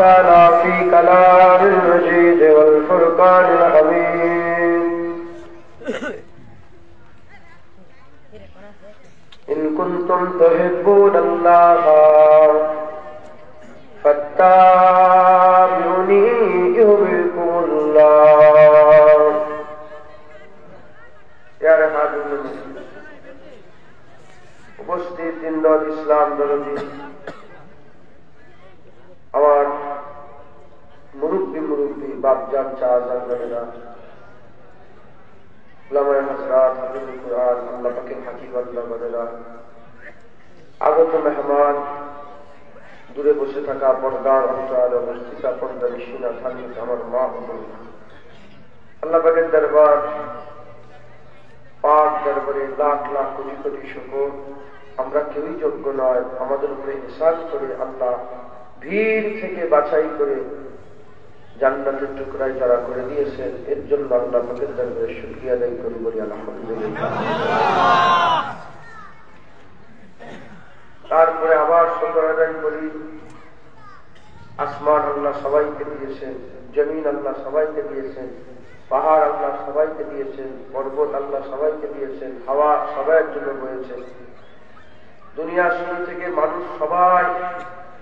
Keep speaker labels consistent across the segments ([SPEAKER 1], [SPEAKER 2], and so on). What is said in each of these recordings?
[SPEAKER 1] تعالى في كلام المجيد والفرقان الحميد إن كنتم تحبون الله فاتبعوني يحببكم الله يا رحمن উপস্থিত দিনদার ইসলাম দরদি আমার মুরব্বী বাপজান চাচার বলেরা উলামায়ে হযরত হাফিজুল কুরআন আল্লাহ পাকের হাকিম আল্লাহ বলেরা আগত মেহমান দূরে বসে থাকা পর্দার অন্তরালে অবস্থিত পর্দার নিশিনা থাকি আমার মা আল্লাহ পাকের দরবার পাক দরবারে লাখ লাখ কোটি কোটি শুকর আমরা কেউই যোগ্য নয় আমাদের উপরে ইহসান করে আল্লাহ ভিড় থেকে বাছাই করে জান্নাতের টুকরায় যারা করে দিয়েছেন এর জন্য আল্লাহ পাকের দরবারে শুকরিয়া আদায় করি বলি আলহামদুলিল্লাহ। তারপরে আবার শুকর আদায় করি আসমান আল্লাহ সবাইকে দিয়েছেন, জমিন আল্লাহ সবাইকে দিয়েছেন, পাহাড় আল্লাহ সবাইকে দিয়েছেন, পর্বত আল্লাহ সবাইকে দিয়েছেন, হাওয়া সবার জন্য বয়েছে। দুনিয়া শুরু থেকে মানুষ সবাই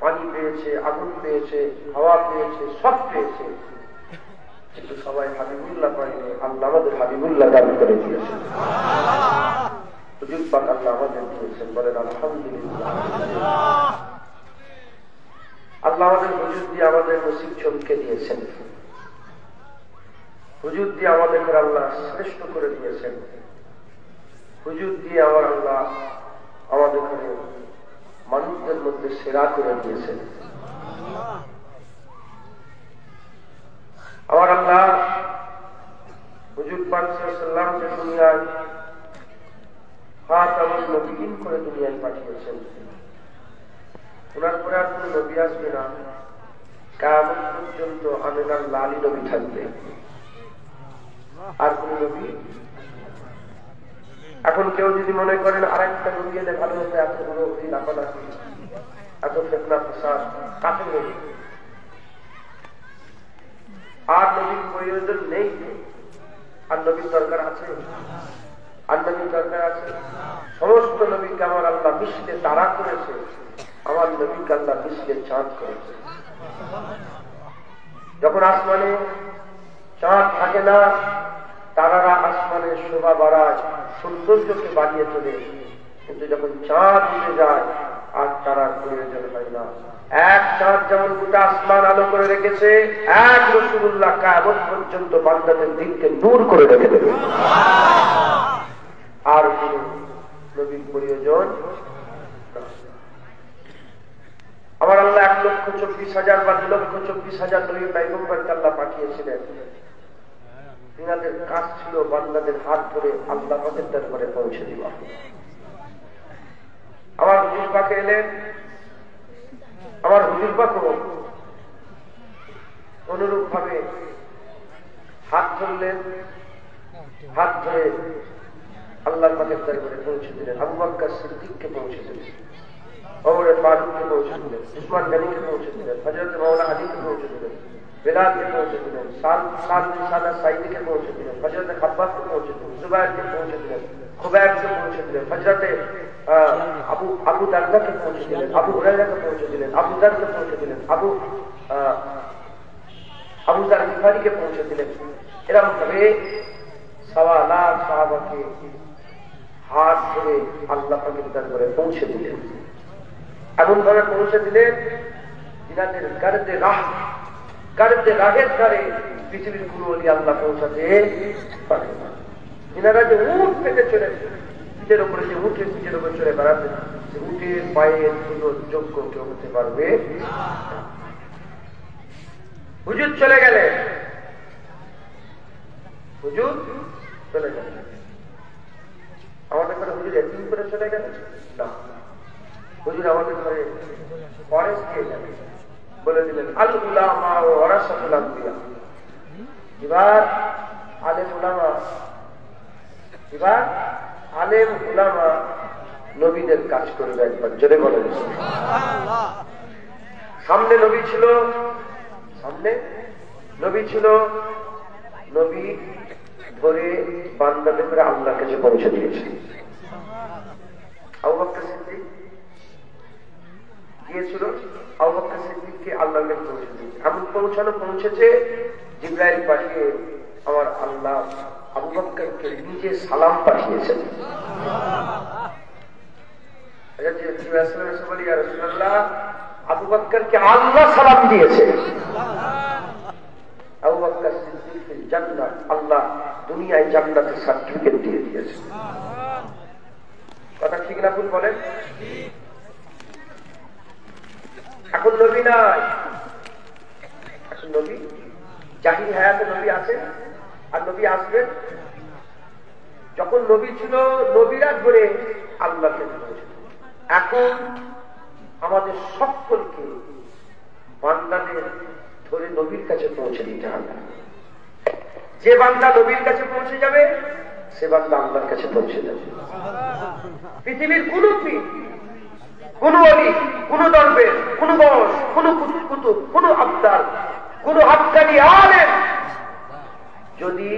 [SPEAKER 1] পানি পেয়েছে, আগুন পেয়েছে, হাওয়া পেয়েছে, সব পেয়েছে, কিন্তু সবাই হাবিবুল্লাহ পায়নি। আল্লাহ আমাদের হাবিবুল্লাহ দান করে দিয়েছেন, হুজুর পাক আল্লাহ আমাদের দিয়েছেন, বলেন আলহামদুলিল্লাহ। আল্লাহ আমাদের হুজুর দিয়ে আমাদের নসিব চমকে দিয়েছেন, হুজুর দিয়ে আমাদের আল্লাহ শ্রেষ্ঠ করে দিয়েছেন, হুজুর দিয়ে আমার আল্লাহ আমাদের মানুষদের মধ্যে সেরা করে দিয়েছেন। আমার আল্লাহ হুজুর পাক সাল্লাল্লাহু আলাইহি ওয়াসাল্লামকে দুনিয়ায় খাতামুন নবীয়িন করে দুনিয়ায় পাঠিয়েছেন। ওনার পরে আর কোন নবী আসবে না, কিয়ামত পর্যন্ত আমিনার লালি নবী থাকবে, আর কোন নবী। এখন কেউ যদি মনে করেন আরেকটা নবী এলে ভালো হতো, এত বড় লাফালাফি, এত ফিতনা ফাসাদ, কাফের নবী। আর নবীর প্রয়োজন নেই, আর নবীর দরকার আছে, আর নবীর দরকার আছে। সমস্ত নবীকে আমার আল্লাহ মিশলে তারা করেছে, আমার নবীকে আল্লাহ মিশলে চাঁদ করেছে। যখন আসমানে চাঁদ থাকে না, তারারা আসমানের শোভা বাড়ায়, সৌন্দর্যকে বাড়িয়ে তোলে, কিন্তু যখন চাঁদ উঠে যায় আর তারার প্রয়োজন হয় না। এক চাঁদ যেমন গোটা আসমান আলো করে রেখেছে, এক রাসূলুল্লাহ কিয়ামত পর্যন্ত বান্দাদের দিনকে নূর করে রেখে দেবে। আর কোন নবীর প্রয়োজন। আমার আল্লাহ 1,24,000 বা 2,24,000 নবী পয়গম্বরকে আল্লাহ পাঠিয়েছিলেন। তিনাদের কাজ ছিল বান্দাদের হাত ধরে আল্লাহ পাকের দরবারে পৌঁছে দেওয়া। আমার হুজুর পাকে এলেন, আমার হুজুর পাকও অনুরূপ ভাবে হাত ধরলেন, হাত ধরে আল্লাহ পাকের দরবারে পৌঁছে দিলেন। আবু বকর সিদ্দিককে পৌঁছে দিলেন, ওমর ফারুককে পৌঁছে দিলেন, উসমান গনিকে পৌঁছে দিলেন, হযরত মাওলানা আলীকে পৌঁছে দিলেন, বেলালকে পৌঁছে দিলেন, সাদা সাইদকে পৌঁছে দিলেন, হযরত খাব্বাবকে পৌঁছে দিলেন, জুবাইরকে পৌঁছে দিলেন, খুবাইবকে পৌঁছে দিলেন, হযরত আবু দারদাকে পৌঁছে দিলেন, আবু হুরায়রাকে পৌঁছে দিলেন, আবু যারকে পৌঁছে দিলেন, আবু যার গিফারিকে পৌঁছে দিলেন। এরকম ভাবে 1.25 লাখ সাহাবাকে হাত ধরে আল্লাহ পাকের দরবারে পৌঁছে দিলেন। এমন ভাবে পৌঁছে দিলেন যিনাদের গার্দে রাহের ধারে পৃথিবীর কোন ওলি আল্লাহ পৌঁছাতে পারে না। যিনারা যে উট পেতে চলেছে, পিঠের উপরে যে উঠে পিঠের উপরে চলে বেড়াতে, সে উটের পায়ের কোনো যোগ্য কেউ হতে পারবে। হুজুর চলে গেলেন, হুজুর চলে গেলেন। আমাদের ঘরে হুজুর একদিন করে চলে গেলেন না, হুজুর আমাদের ঘরে পরে দিয়ে যাবে, বলে দিলেন আল উলামা ওয়ারাসাতুল আম্বিয়া। এবার আলেম উলামা নবীদের কাজ করবে। একবার জোরে বলেন। সামনে নবী ছিল, সামনে নবী ছিল, নবী ধরে বান্দাদের করে আল্লাহর কাছে পৌঁছে দিয়েছে। আবু বকর সিদ্দিক গিয়েছিল, আবু বকর সিদ্দিককে আল্লাহর কাছে পৌঁছে দিয়েছে। এমন পৌঁছেছে জিবরাইল পাঠিয়ে আমার আল্লাহ আবু বকরকে নিজে সালাম পাঠিয়েছেন। আবু বকরকে আল্লাহ সালাম দিয়েছে। আবু বকর সিদ্দিকের জান্নাত আল্লাহ দুনিয়ায় জান্নাতের সার্টিফিকেট দিয়ে দিয়েছে। কথা ঠিক না ভুল বলেন? এখন নবী নাই, এখন নবী জাহির হায়াতে নবী আছেন আর নবী আসবেন। যখন নবী ছিল নবীরা ধরে আল্লাহকে পৌঁছে। এখন আমাদের সকলকে বান্দাদের ধরে নবীর কাছে পৌঁছে দিতে হবে। যে বান্দা নবীর কাছে পৌঁছে যাবে সে বান্দা আল্লাহর কাছে পৌঁছে যাবে। পৃথিবীর কোন পীর, কোন অলি, কোন দরবেশ, কোন বস, কোন কুতুব, কোন আবদার, কোন হাক্কানি আলেম যদি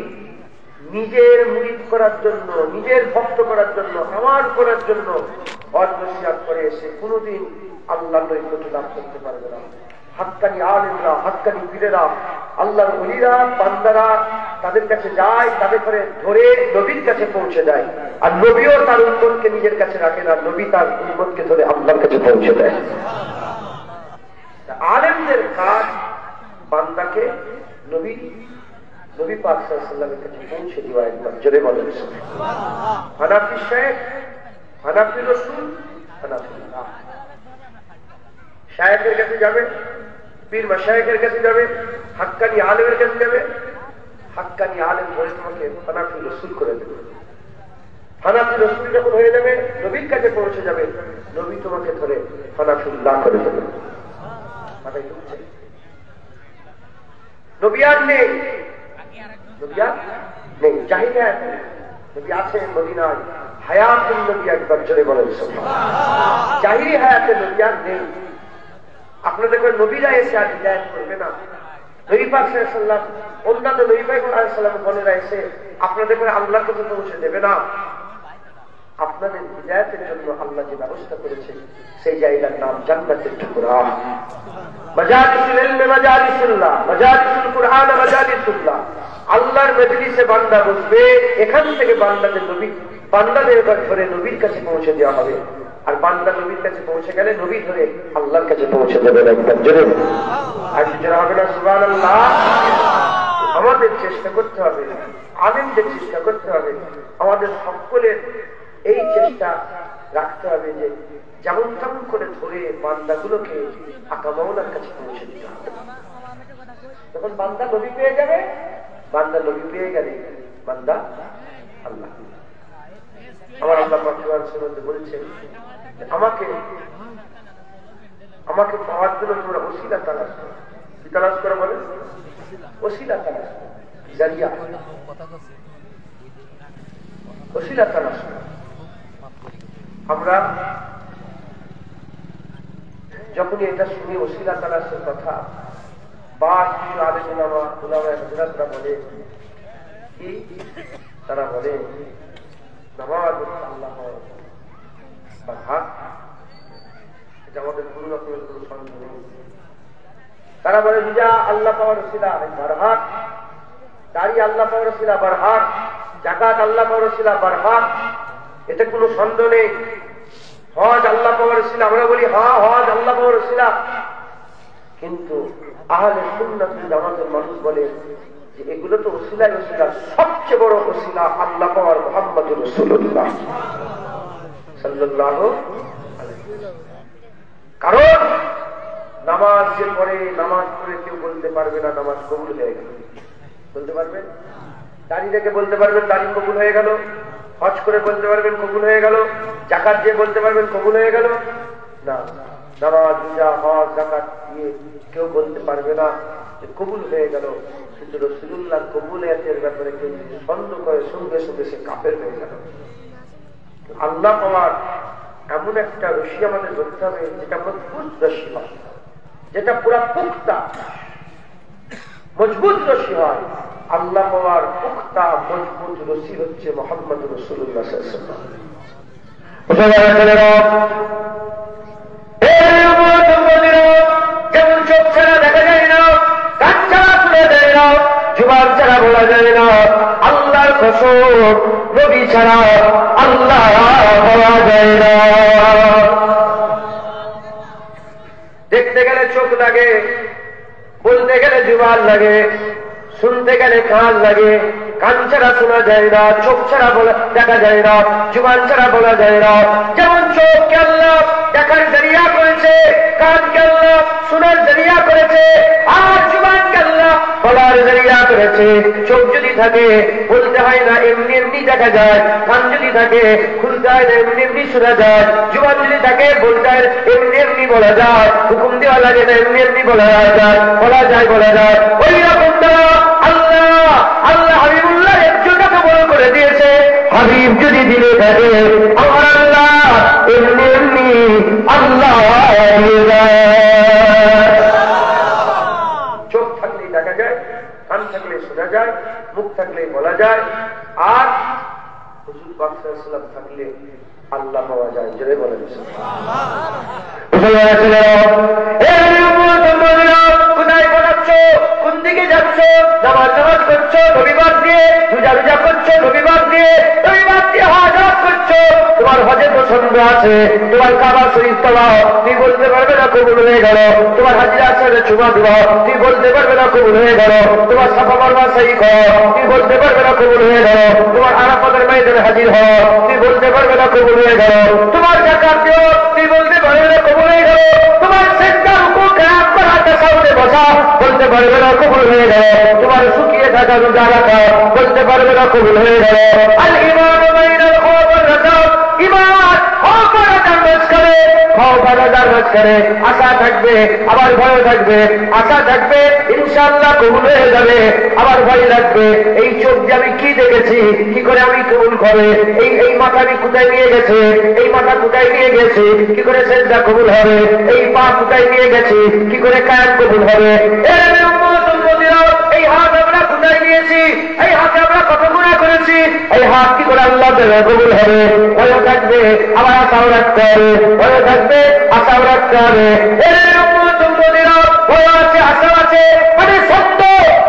[SPEAKER 1] নিজের মুরিদ করার জন্য, নিজের ভক্ত করার জন্য, আমার করার জন্য অর্ধশিয়াত করে সে কোনদিন আল্লাহর নৈকট্য লাভ করতে পারবে না। হাক্কানি আলেমরা, হাক্কানি পীরেরা, আল্লাহর ওলিরা, বান্দারা তাদের কাছে যায়, তাদের করে ধরে নবীর কাছে পৌঁছে যায়। আর নবীও তার উম্মতকে নিজের কাছে রাখে না, নবী তার উম্মতকে ধরে আল্লাহর কাছে পৌঁছে দেয়। আলেমদের কাজ বান্দাকে নবী পাক সাল্লাল্লাহু আলাইহি ওয়াসাল্লামের কাছে পৌঁছে দেওয়া। একবার জোরে বলেন হানাফি শেখ, হানাফি রাসূল, হানাফিল্লাহ। শায়েখের কাছে যাবে, পীর মাশায়েখের কাছে যাবে, হাক্কানি আলেমের কাছে যাবে, হাক্কানি আলেম ধরে তোমাকে হানাফি রাসূল করে দেবে। হানাফি রাসূল যখন হয়ে যাবে নবীর কাছে পৌঁছে যাবে, নবী তোমাকে ধরে হানাফিল্লাহ করে দেবে। নবী আর নেই, নবী আর নেই, জাহির হায়াত নেই। নবী আছেন মদিনায়, হায়াতুন নবী, একবার জোরে বলেন সুবহানাল্লাহ। জাহিরি হায়াতে নবী আর নেই। আপনারা দেখবেন নবীরা এসে আর হিদায়াত করবে না। নবী পাক সাল্লাল্লাহু আলাইহি ওয়াসাল্লাম, অন্যান্য নবী পাক আলাইহিস সালাম বলেরা এসে আপনারা দেখবেন আল্লাহর কাছে পৌঁছে দেবে না। আপনাদের হিদায়াতের জন্য আল্লাহ যে ব্যবস্থা করেছেন সেই জায়গার নাম জান্নাতুল টুকরা। মাজালিসুল ইলম মাজালিসুল্লাহ, মাজালিসুল কুরআন মাজালিসুল্লাহ। আল্লাহর মজলিসে বান্দা বসবে, এখান থেকে বান্দাদের নবী, বান্দাদের ধরে নবীর কাছে পৌঁছে দেওয়া হবে। আর বান্দা নবীর কাছে পৌঁছে গেলে নবী ধরে আল্লাহর কাছে পৌঁছে দেবে। একবার জোরে আর যারা হবে না সুবহানাল্লাহ। আমাদের চেষ্টা করতে হবে, আলেমদের চেষ্টা করতে হবে, আমাদের সকলের এই চেষ্টা রাখতে হবে যে যেমন তেমন করে ধরে বান্দাগুলোকে আকা মাওলার কাছে পৌঁছে দিতে হবে। যখন বান্দা নবী পেয়ে যাবে, বান্দা নবী পেয়ে গেলে বান্দা আল্লাহ। আমার আল্লাহ পাক বলছেন আমাকে পাওয়ার জন্য তোমরা ওসিলা তালাশ করো। কি তালাশ করো বলে? ওসিলা তালাশ করো, জারিয়া, ওসিলা তালাশ করো। আমরা যখনই এটা শুনি ওসিলা তালাশের কথা, বা কিছু আলেম উলামা বলে কি, তারা বলে নামাজ আল্লাহ বারহাত, এটা আমাদের কোন রকমের কোন সন্দেহ নেই। তারা বলে রোজা আল্লাহ পাওয়ার ওসিলা বারহাত, দাড়ি আল্লাহ পাওয়ার ওসিলা বারহাত, যাকাত আল্লাহ পাওয়ার ওসিলা বারহাত, এতে কোনো সন্দেহ নেই। হজ আল্লাহ পাওয়ার ওসিলা, আমরা বলি হ্যাঁ হজ আল্লাহ পাওয়ার ওসিলা। কিন্তু আহলে সুন্নাত ওয়াল জামাতের মানুষ বলে যে এগুলো তো ওসিলা, ওসিলা সবচেয়ে বড় ওসিলা আল্লাহ পাওয়ার মুহাম্মদুর রাসূলুল্লাহ সাল্লাল্লাহু আলাইহি ওয়াসাল্লাম। কারণ নামাজ যে পড়ে, নামাজ পড়ে কেউ বলতে পারবে না নামাজ কবুল হয়ে গেল, বলতে পারবেন? দাড়ি রেখে বলতে পারবেন দাড়ি কবুল হয়ে গেল, হজ করে বলতে পারবেন কবুল হয়ে গেল, যাকাত দিয়ে বলতে পারবেন কবুল হয়ে গেল? না, নামাজ রোজা হজ যাকাত দিয়ে কেউ বলতে পারবে না যে কবুল হয়ে গেল। কিন্তু রাসূলুল্লাহ কবুলিয়াতের ব্যাপারে কেউ সন্দেহ করে সঙ্গে সঙ্গে সে কাফের হয়ে গেল। আল্লাহ পাওয়ার এমন একটা রশি আমাদের ধরতে হবে যেটা মজবুত রশি, যেটা পুরা পুক্তা, মজবুত রশি হয়। আল্লাহ পাওয়ার পুখতা মজবুত রশি হচ্ছে মুহাম্মদ রাসূলুল্লাহ সাল্লাল্লাহু আলাইহি ওয়াসাল্লাম। যেমন চোখ ছাড়া দেখা যায় না, কান ছাড়া শোনা যায় না, জুবান ছাড়া বলা যায় না, আল্লাহর কসম নবী ছাড়া আল্লাহ পাওয়া যায় না। দেখতে গেলে চোখ লাগে, বলতে গেলে জুবান লাগে, শুনতে গেলে কান লাগে। কান ছাড়া শোনা যায় না, চোখ ছাড়া দেখা যায় না, জুবান ছাড়া বলা যায় না। যেমন চোখকে আল্লাহ দেখার জরিয়া করেছে, কানকে আল্লাহ শোনার জরিয়া করেছে, আর জুবানকে আল্লাহ বলার জরিয়া করেছে। চোখ যদি থাকে বলতে হয় না, এমনি এমনি দেখা যায়। কান যদি থাকে খুলতে হয় না, এমনি এমনি শোনা যায়। জুবান যদি থাকে বলতে হয় এমনি এমনি বলা যায়। হুকুম দেওয়া লাগে না, এমনি এমনি বলা যায়, বলা যায়। ওই রকম আল্লাহ আল্লাহ হাবিবুল্লাহ একজনকে বড় করে দিয়েছে। হাবিব যদি দিলে থাকে আমার আল্লাহ এমনি এমনি আল্লাহ। চোখ থাকলেই দেখা যায়, কান থাকলে শোনা যায়, মুখ থাকলে বলা যায়, আর হুজুর পাক সাল্লাল্লাহু আলাইহি ওয়াসাল্লাম থাকলে আল্লাহ পাওয়া যায়। জোরে বলেন কোথায় পড়াচ্ছ, কোন দিকে যাচ্ছ, নামাজ করছো রবিবার দিয়ে, রোজা করছো রবিবার দিয়ে, রবিবার দিয়ে হজ করছো, তোমার হজে পছন্দ আছে, তোমার কাবা শরীফ তওয়াফ তুমি বলতে পারবে না কবুল হয়ে গেল, তোমার হাজিরা আসরে চুমা দেওয়া তুমি বলতে পারবে না কবুল হয়ে গেল, তোমার সাফা মারওয়া সাই করো তুমি বলতে পারবে না কবুল হয়ে গেল, তোমার আরাফাতের ময়দানে হাজির হও তুমি বলতে পারবে না কবুল হয়ে গেল, তোমার যাকাত দিও তুমি বলতে পারবে না কবুল হয়ে গেল, তোমার সিজদা রুকু কিরাত করা তাসাউদে বসা বলতে পারবে না কবুল হয়ে গেল, তোমার শুকিয়ে থাকা রোজা রাখা বলতে পারবে না কবুল হয়ে গেল। আল ঈমানু বাইনাল খাউফ ওয়ার রাজা, ঈমান খাউফ আর রাজার মাঝখানে, খাউফ আর রাজার মাঝখানে আশা থাকবে, আবার ভয় থাকবে। আশা থাকবে ইনশাআল্লাহ কবুল হয়ে যাবে, আবার ভয় লাগবে এই চোখ দিয়ে আমি কি দেখেছি, কি করে আমি কবুল হবে, এই মাথা আমি কোথায় নিয়ে গেছে, এই মাথা কোথায় নিয়ে গেছে, কি করে সেজদা কবুল হবে, এই পা কোথায় নিয়ে গেছে, কি করে কায়াম কবুল হবে, এই হাত আমরা কোথায় নিয়েছি, এই হাতে আমরা কত গুনাহ করেছি, এই হাত কি করে আল্লাহ দেবে কবুল হবে। ভয় থাকবে, আবার আশাও রাখতে হবে, ভয় থাকবে আশাও রাখতে হবে। ভয় আছে, আশা আছে, মানে সত্য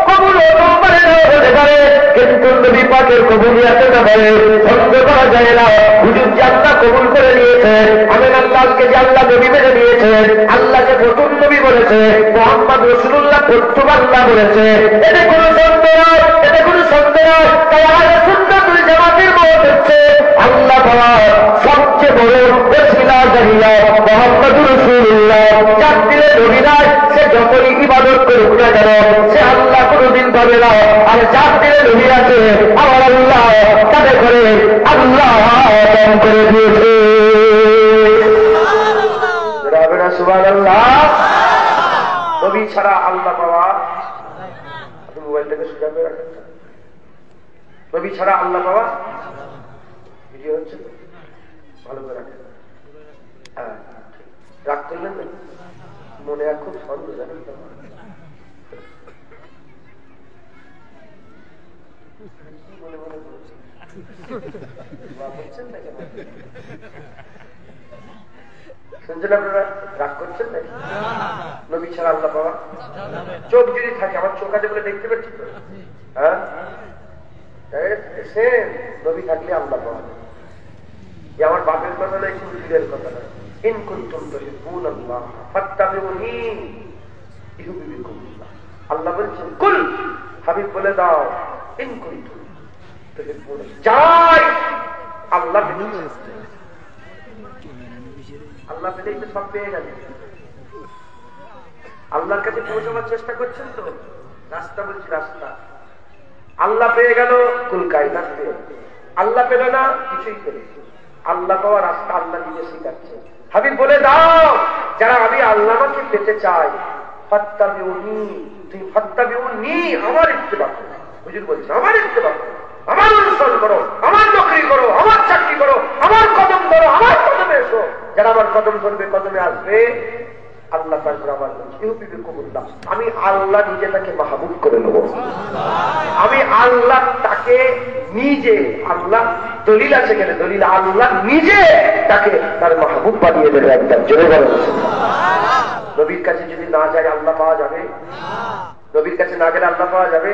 [SPEAKER 1] কবুল হতে পারে না, হতে পারে, কিন্তু নবী পাকের কবুলিয়াতে না পারে, সন্দেহ করা যায় না। হুজুর যে আল্লাহ কবুল করে নিয়েছেন, আমি আল্লাহকে যে আল্লাহ নবী মেনে নিয়েছেন, আল্লাহকে প্রথম নবী বলেছে, মুহাম্মদ রাসূলুল্লাহ প্রথম আল্লাহ বলেছে, এতে কোনো সন্দেহ নয়, এতে কোনো সন্দেহ নয়। তাই আহলে সুন্নাতুল জামাতের মত হচ্ছে আল্লাহ পাওয়ার সবচেয়ে বড় ওসিলা জানিয়া মুহাম্মদ রাসূলুল্লাহ। যার দিলে নবী নাই সে যতই ইবাদত করুক না কেন সে আল্লাহ কোনদিন পাবে না। আর যার দিলে নবী আছে আমার আল্লাহ তাতে করে আল্লাহ দান করে দিয়েছে। সুবহানাল্লাহ। নবী ছাড়া আল্লাহ পাওয়া, আপনি মোবাইলটাকে সোজা করে রাখেন, নবী ছাড়া আল্লাহ পাওয়া ভিডিও হচ্ছে, ভালো করে রাখেন। হ্যাঁ, রাগ করলেন না, মনে আর খুব সন্দেহ জানেন তো, মনে মনে বলছেন না কেন, শুনছেন আপনারা, রাগ করছেন নাকি? নবী ছাড়া আল্লাহ পাওয়া, চোখ যদি থাকে, আমার চোখ আছে বলে দেখতে পাচ্ছি তো, হ্যাঁ, সেম নবী থাকলে আল্লাহ পাওয়া। আমার বাপের কথা নয়, কুলফিরের কথা নয়। ইন কুনতুম তুহিব্বুনাল্লাহ ফাত্তাবিউনি ইউহিব্বুকুমুল্লাহ। আল্লাহ বলছেন কুল, হাবিব বলে দাও, ইন কুনতুম তুহিব্বুনাল্লাহ, যাই আল্লাহ আল্লাহ পেলেই তো সব পেয়ে গেল। আল্লাহর কাছে পৌঁছাবার চেষ্টা করছেন তো, রাস্তা বলছি রাস্তা, আল্লাহ পেয়ে গেল কুল কায়নাত পেয়ে, আল্লাহ পেল না কিছুই পেল। আল্লাহ পাওয়া রাস্তা আল্লাহ নিজে শিখাচ্ছে। হাবিব বলে দাও যারা আমি আল্লাহকে পেতে চাই, ফাত্তাবিউনি, তুমি ফাত্তাবিউনি, আমার ইত্তেবা করো। হুজুর বলছে আমার ইত্তেবা করো, আমার অনুসরণ করো, আমার নকরি করো, আমার চাকরি করো, আমার কদম ধরো, আমার কদমে এসো। যারা আমার কদম ধরবে, কদমে আসবে, আল্লাহ তারপর আবার আমি আল্লাহ নিজে তাকে মাহবুব করে নেব। আমি আল্লাহ তাকে নিজে, আল্লাহ দলিল আছে কেন, দলিল আল্লাহ নিজে তাকে তার মাহবুব বানিয়ে দেবে একদম জোরে বলেন। নবীর কাছে যদি না যায় আল্লাহ পাওয়া যাবে? নবীর কাছে না গেলে আল্লাহ পাওয়া যাবে?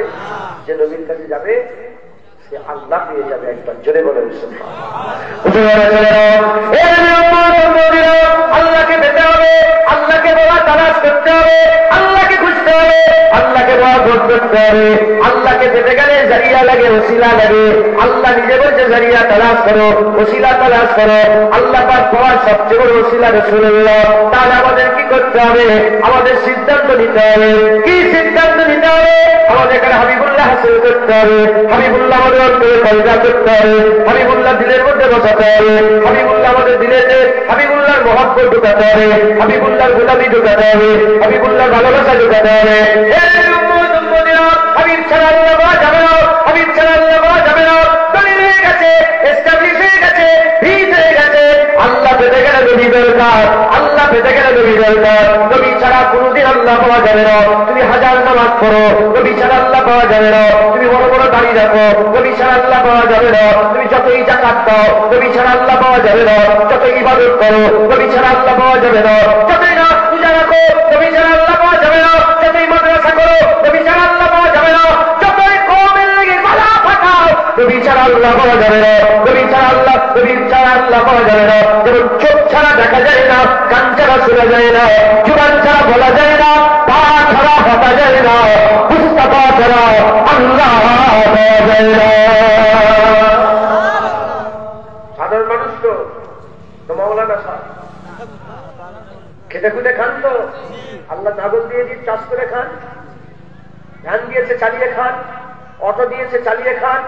[SPEAKER 1] যে নবীর কাছে যাবে সে আল্লাহ পেয়ে যাবে একদম জোরে বলেন। আল্লাহকে পেতে হবে, আল্লাহকে বলা তালাশ করতে হবে, আল্লাহকে খুঁজতে হবে, আল্লাহকে বলা ভোট করতে হবে। আল্লাহকে পেতে গেলে জারিয়া লাগে, ওসিলা লাগে। আল্লাহ নিজে বলছে জারিয়া তালাশ করো, ওসিলা তালাশ করো। আল্লাহ পাক পাওয়ার সবচেয়ে বড় ওসিলা রাসূলুল্লাহ। তাহলে আমাদের কি করতে হবে? আমাদের সিদ্ধান্ত নিতে হবে। কি সিদ্ধান্ত নিতে হবে? আমাদের এখানে হাবিবুল্লাহ হাসিল করতে হবে। হাবিবুল্লাহ আমাদের অন্তরে পয়দা করতে হবে। হাবিবুল্লাহ দিলের মধ্যে বসাতে হবে। হাবিবুল্লাহ আমাদের দিলেতে হাবিবুল্লাহর মহব্বত ঢুকাতে হবে, হাবিবুল্লাহর গোলামি ঢুকাতে হবে, হাবিবুল্লাহর ভালোবাসা ঢুকাতে হবে। হাবিব ছাড়া আল্লাহ পাওয়া যাবে না, হাবিব ছাড়া আল্লাহ পাওয়া যাবে না। দলিল হয়ে গেছে, এস্টাবলিশ হয়ে গেছে, ভিত হয়ে গেছে। আল্লাহ পেতে গেলে নবী দরকার, আল্লাহ পেতে গেলে নবী দরকার। নবী ছাড়া কোনদিন আল্লাহ পাওয়া যাবে না। তুমি হাজার নামাজ পড়ো, নবী ছাড়া আল্লাহ পাওয়া যাবে না। তুমি বড় বড় দাড়ি রাখো, নবী ছাড়া আল্লাহ পাওয়া যাবে না। তুমি যতই জাকাত দাও, নবী ছাড়া আল্লাহ পাওয়া যাবে না। যতই ইবাদত করো, নবী ছাড়া আল্লাহ পাওয়া যাবে না। যতই না পূজা রাখো, নবী ছাড়া আল্লাহ পাওয়া যাবে না। যতই মাদ্রাসা করো, নবী ছাড়া আল্লাহ পাওয়া যাবে না। যতই কওমের লাগি মালা ফাটাও, নবী ছাড়া আল্লাহ পাওয়া যাবে না। নবী ছাড়া আল্লাহ, নবী ছাড়া আল্লাহ পাওয়া যাবে না। যেমন চোখ ছাড়া দেখা যায় না, কান ছাড়া শোনা যায় না, জুবান ছাড়া বলা যায় না, পা ছাড়া হাঁটা যায় না, মুস্তাফা ছাড়া আল্লাহ পাওয়া যায় না। সাধারণ মানুষ তো মাওলানা সাহেব খেতে খুঁটে খান, তো আল্লাহ নাগল দিয়ে দিয়ে চাষ করে খান, ধান দিয়েছে চালিয়ে খান, অটো দিয়েছে চালিয়ে খান,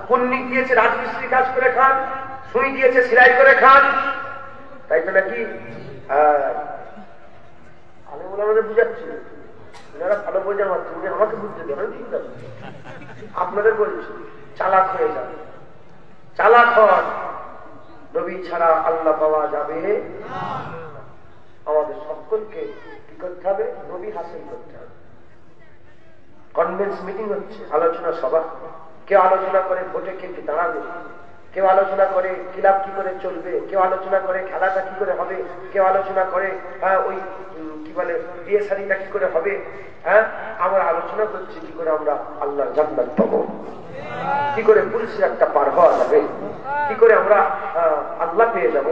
[SPEAKER 1] পুণ্যিক দিয়েছে রাজমিস্ত্রি কাজ করে খান, সুই দিয়েছে সেলাই করে খান, তাই তো নাকি? আমি বলে আমাদের বুঝাচ্ছি, ওনারা ভালো বোঝা মাত্র, উনি আমাকে বুঝতে দেন, আমি ঠিক আছে আপনাদের বলছি চালাক হয়ে যাবে, চালাক হন। নবী ছাড়া আল্লাহ পাওয়া যাবে। আমাদের সকলকে কি করতে হবে? নবী হাসিল করতে হবে। কনভেন্স মিটিং হচ্ছে, আলোচনা সভা। কেউ আলোচনা করে ভোটে কে কি দাঁড়াবে, কেউ আলোচনা করে ক্লাব কি করে চলবে, কেউ আলোচনা করে খেলাটা কি করে হবে, কেউ আলোচনা করে ওই কি বলে বিয়ে শাড়িটা কি করে হবে। আমরা আলোচনা করছি কি করে আমরা আল্লাহর জান্নাত পাবো, কি করে পুলিশের একটা পার হওয়া যাবে, কি করে আমরা আল্লাহ পেয়ে যাব।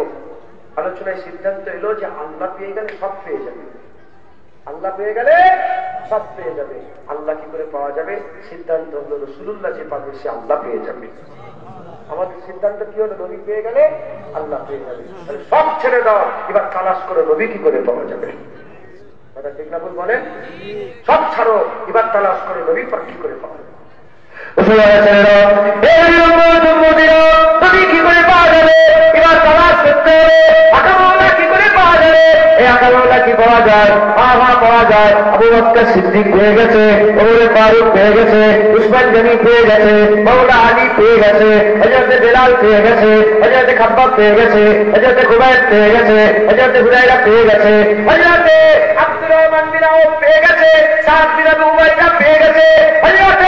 [SPEAKER 1] আলোচনায় সিদ্ধান্ত এলো যে আল্লাহ পেয়ে গেলে সব পেয়ে যাবে, আল্লাহ পেয়ে গেলে সব পেয়ে যাবে। আল্লাহ কি করে পাওয়া যাবে? সিদ্ধান্ত হলো রাসূলুল্লাহ যে পাবে সে আল্লাহ পেয়ে যাবে। আমাদের সিদ্ধান্ত কি হলো? নবী পেয়ে গেলে আল্লাহ পেয়ে যাবে। সব ছেড়ে দাও, এবার তালাশ করে নবী কি করে পাওয়া যাবে। কথা ঠিক না ভুল বলেন? সব ছাড়ো, এবার তালাশ করে নবী পাক কি করে পাওয়া যাবে। নবী কি করে পাওয়া যাবে? এবার তালাশ করতে হবে। আকামওয়ালা কি করে পাওয়া যাবে? এই আকামওয়ালা কি পাওয়া যায়? পাওয়া যায়। আবু বকর সিদ্দিক পেয়ে গেছে, ওমর ফারুক পেয়ে গেছে, উসমান গনি পেয়ে গেছে, মাওলানা আলী পেয়ে গেছে, হযরত বেলাল পেয়ে গেছে, হযরত খাব্বাব পেয়ে গেছে, হযরত খুবাইব পেয়ে গেছে, হযরত হুরায়রা পেয়ে গেছে, হযরত আব্দুর রহমান বিন আওফ পেয়ে গেছে, সাদ বিন আবু উবাইদা পেয়ে গেছে, হযরত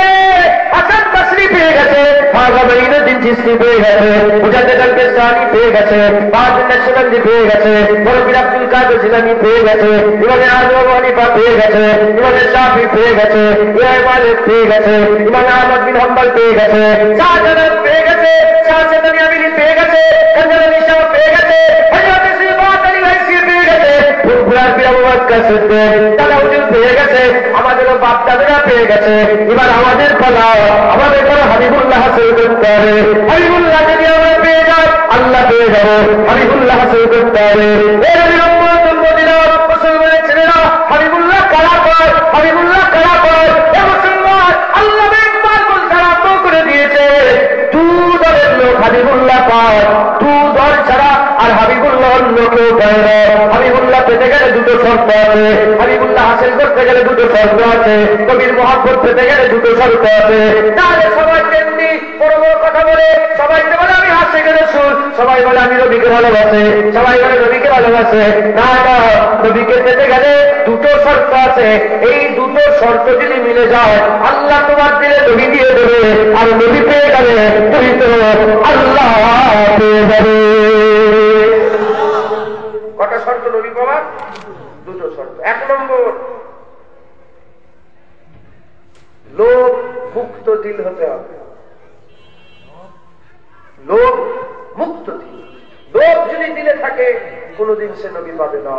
[SPEAKER 1] হাসান বসরি পেয়ে গেছে, খাজা মাইনুদ্দিন চিশতি পেয়ে গেছে, মুজাদ্দিদ আল-বিস্তামি পেয়ে গেছে, বাহাদুর নকশবন্দি পেয়ে গেছে, মৌলভী আব্দুল কাদের জিলানী পেয়ে গেছে, ইমাম আজম আবু হানিফা পেয়ে গেছে, ইমাম শাফি পেয়ে গেছে, ইমাম মালিক পেয়ে গেছে, ইমাম আহমদ বিন হাম্বল পেয়ে গেছে, শাহজালাল পেয়ে গেছে, শাহজালাল ইয়ামিনী পেয়ে গেছে, কাঞ্জালাল ইশাম পেয়ে গেছে, হযরত সিফাত আলী রাইসি পেয়ে গেছে, ফুরফুরার বীর আবু বকর সিদ্দিক তালাউদ্দিন পেয়ে গেছে, আমাদেরও বাপ দাদারা পেয়ে গেছে। এবার আমাদের পালা, আমাদের পালা হাবিবুল্লাহ হাসিল করতে হবে। হাবিবুল্লাহ যদি আমরা পেয়ে যাই আল্লাহ পেয়ে যাবো। হাবিবুল্লাহ হাসিল করতে হবে। মুসলমানের ছেলেরা হাবিবুল্লাহ কারা পায়, হাবিবুল্লাহ কারা পায়। এ মুসলমান, আল্লাহ একবার বলতে আরম্ভ করে দিয়েছে, দু দলের লোক হাবিবুল্লাহ পায়, দু দল ছাড়া আর হাবিবুল্লাহ অন্য কেউ পায় না। হাবিবুল্লাহ পেতে গেলে দুটো শর্ত আছে। হাবিবুল্লাহ হাসিল করতে করতে গেলে দুটো শর্ত আছে, নবীর মহব্বত পেতে গেলে দুটো শর্ত আছে। তাহলে সবাই তেমনি বড় বড় কথা বলে, সবাই বলে আমি আশিকে রাসূল, সবাই বলে আমি নবীকে ভালোবাসে, সবাই বলে নবীকে ভালোবাসে। না না, নবীকে পেতে গেলে দুটো শর্ত আছে। এই দুটো শর্ত যদি মিলে যায়, আল্লাহ তোমার দিলে নবী দিয়ে দেবে, আর নবী পেয়ে গেলে তুমি তো আল্লাহ পেয়ে যাবে। কটা শর্ত নবী পাওয়ার? দুটো শর্ত। 1 নম্বর, লোভ মুক্ত দিল হতে হবে। লোভ মুক্ত দিল। লোভ যদি দিলে থাকে কোনদিন সে নবী পাবে না।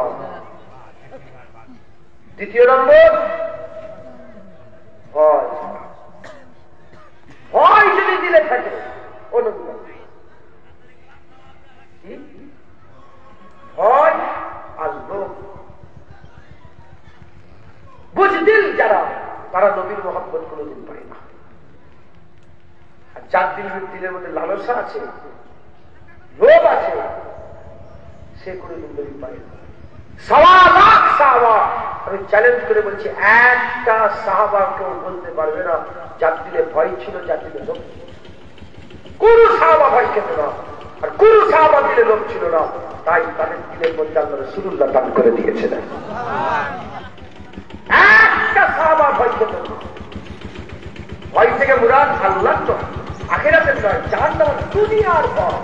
[SPEAKER 1] 2 নম্বর, ভয়। ভয় যদি দিলে থাকে ও নবী পাবে। ভয় আর লোভ। বুঝদিল যারা, তারা নবীর মহব্বত কোনদিন পায় না। আর যার দিলের মধ্যে লালসা আছে, লোভ আছে, সে কোনদিন নবী পায় না। 1.25 লাখ সাহাবা, আমি চ্যালেঞ্জ করে বলছি, একটা সাহাবা কেউ বলতে পারবে না যার দিলে ভয় ছিল, যার দিলে লোভ ছিল। কোন সাহাবা ভয় খেত না, আর কোন সাহাবা দিলে লোভ ছিল না। তাই তাদের দিলের মধ্যে আল্লাহ রাসূলুল্লাহ দান করে দিয়েছিলেন। একটা সাহাবা ভয় খেত না। ভয় থেকে মুরাদ আল্লাহর নয়, আখিরাতের নয়, জাহান্নামের, দুনিয়ার ভয়,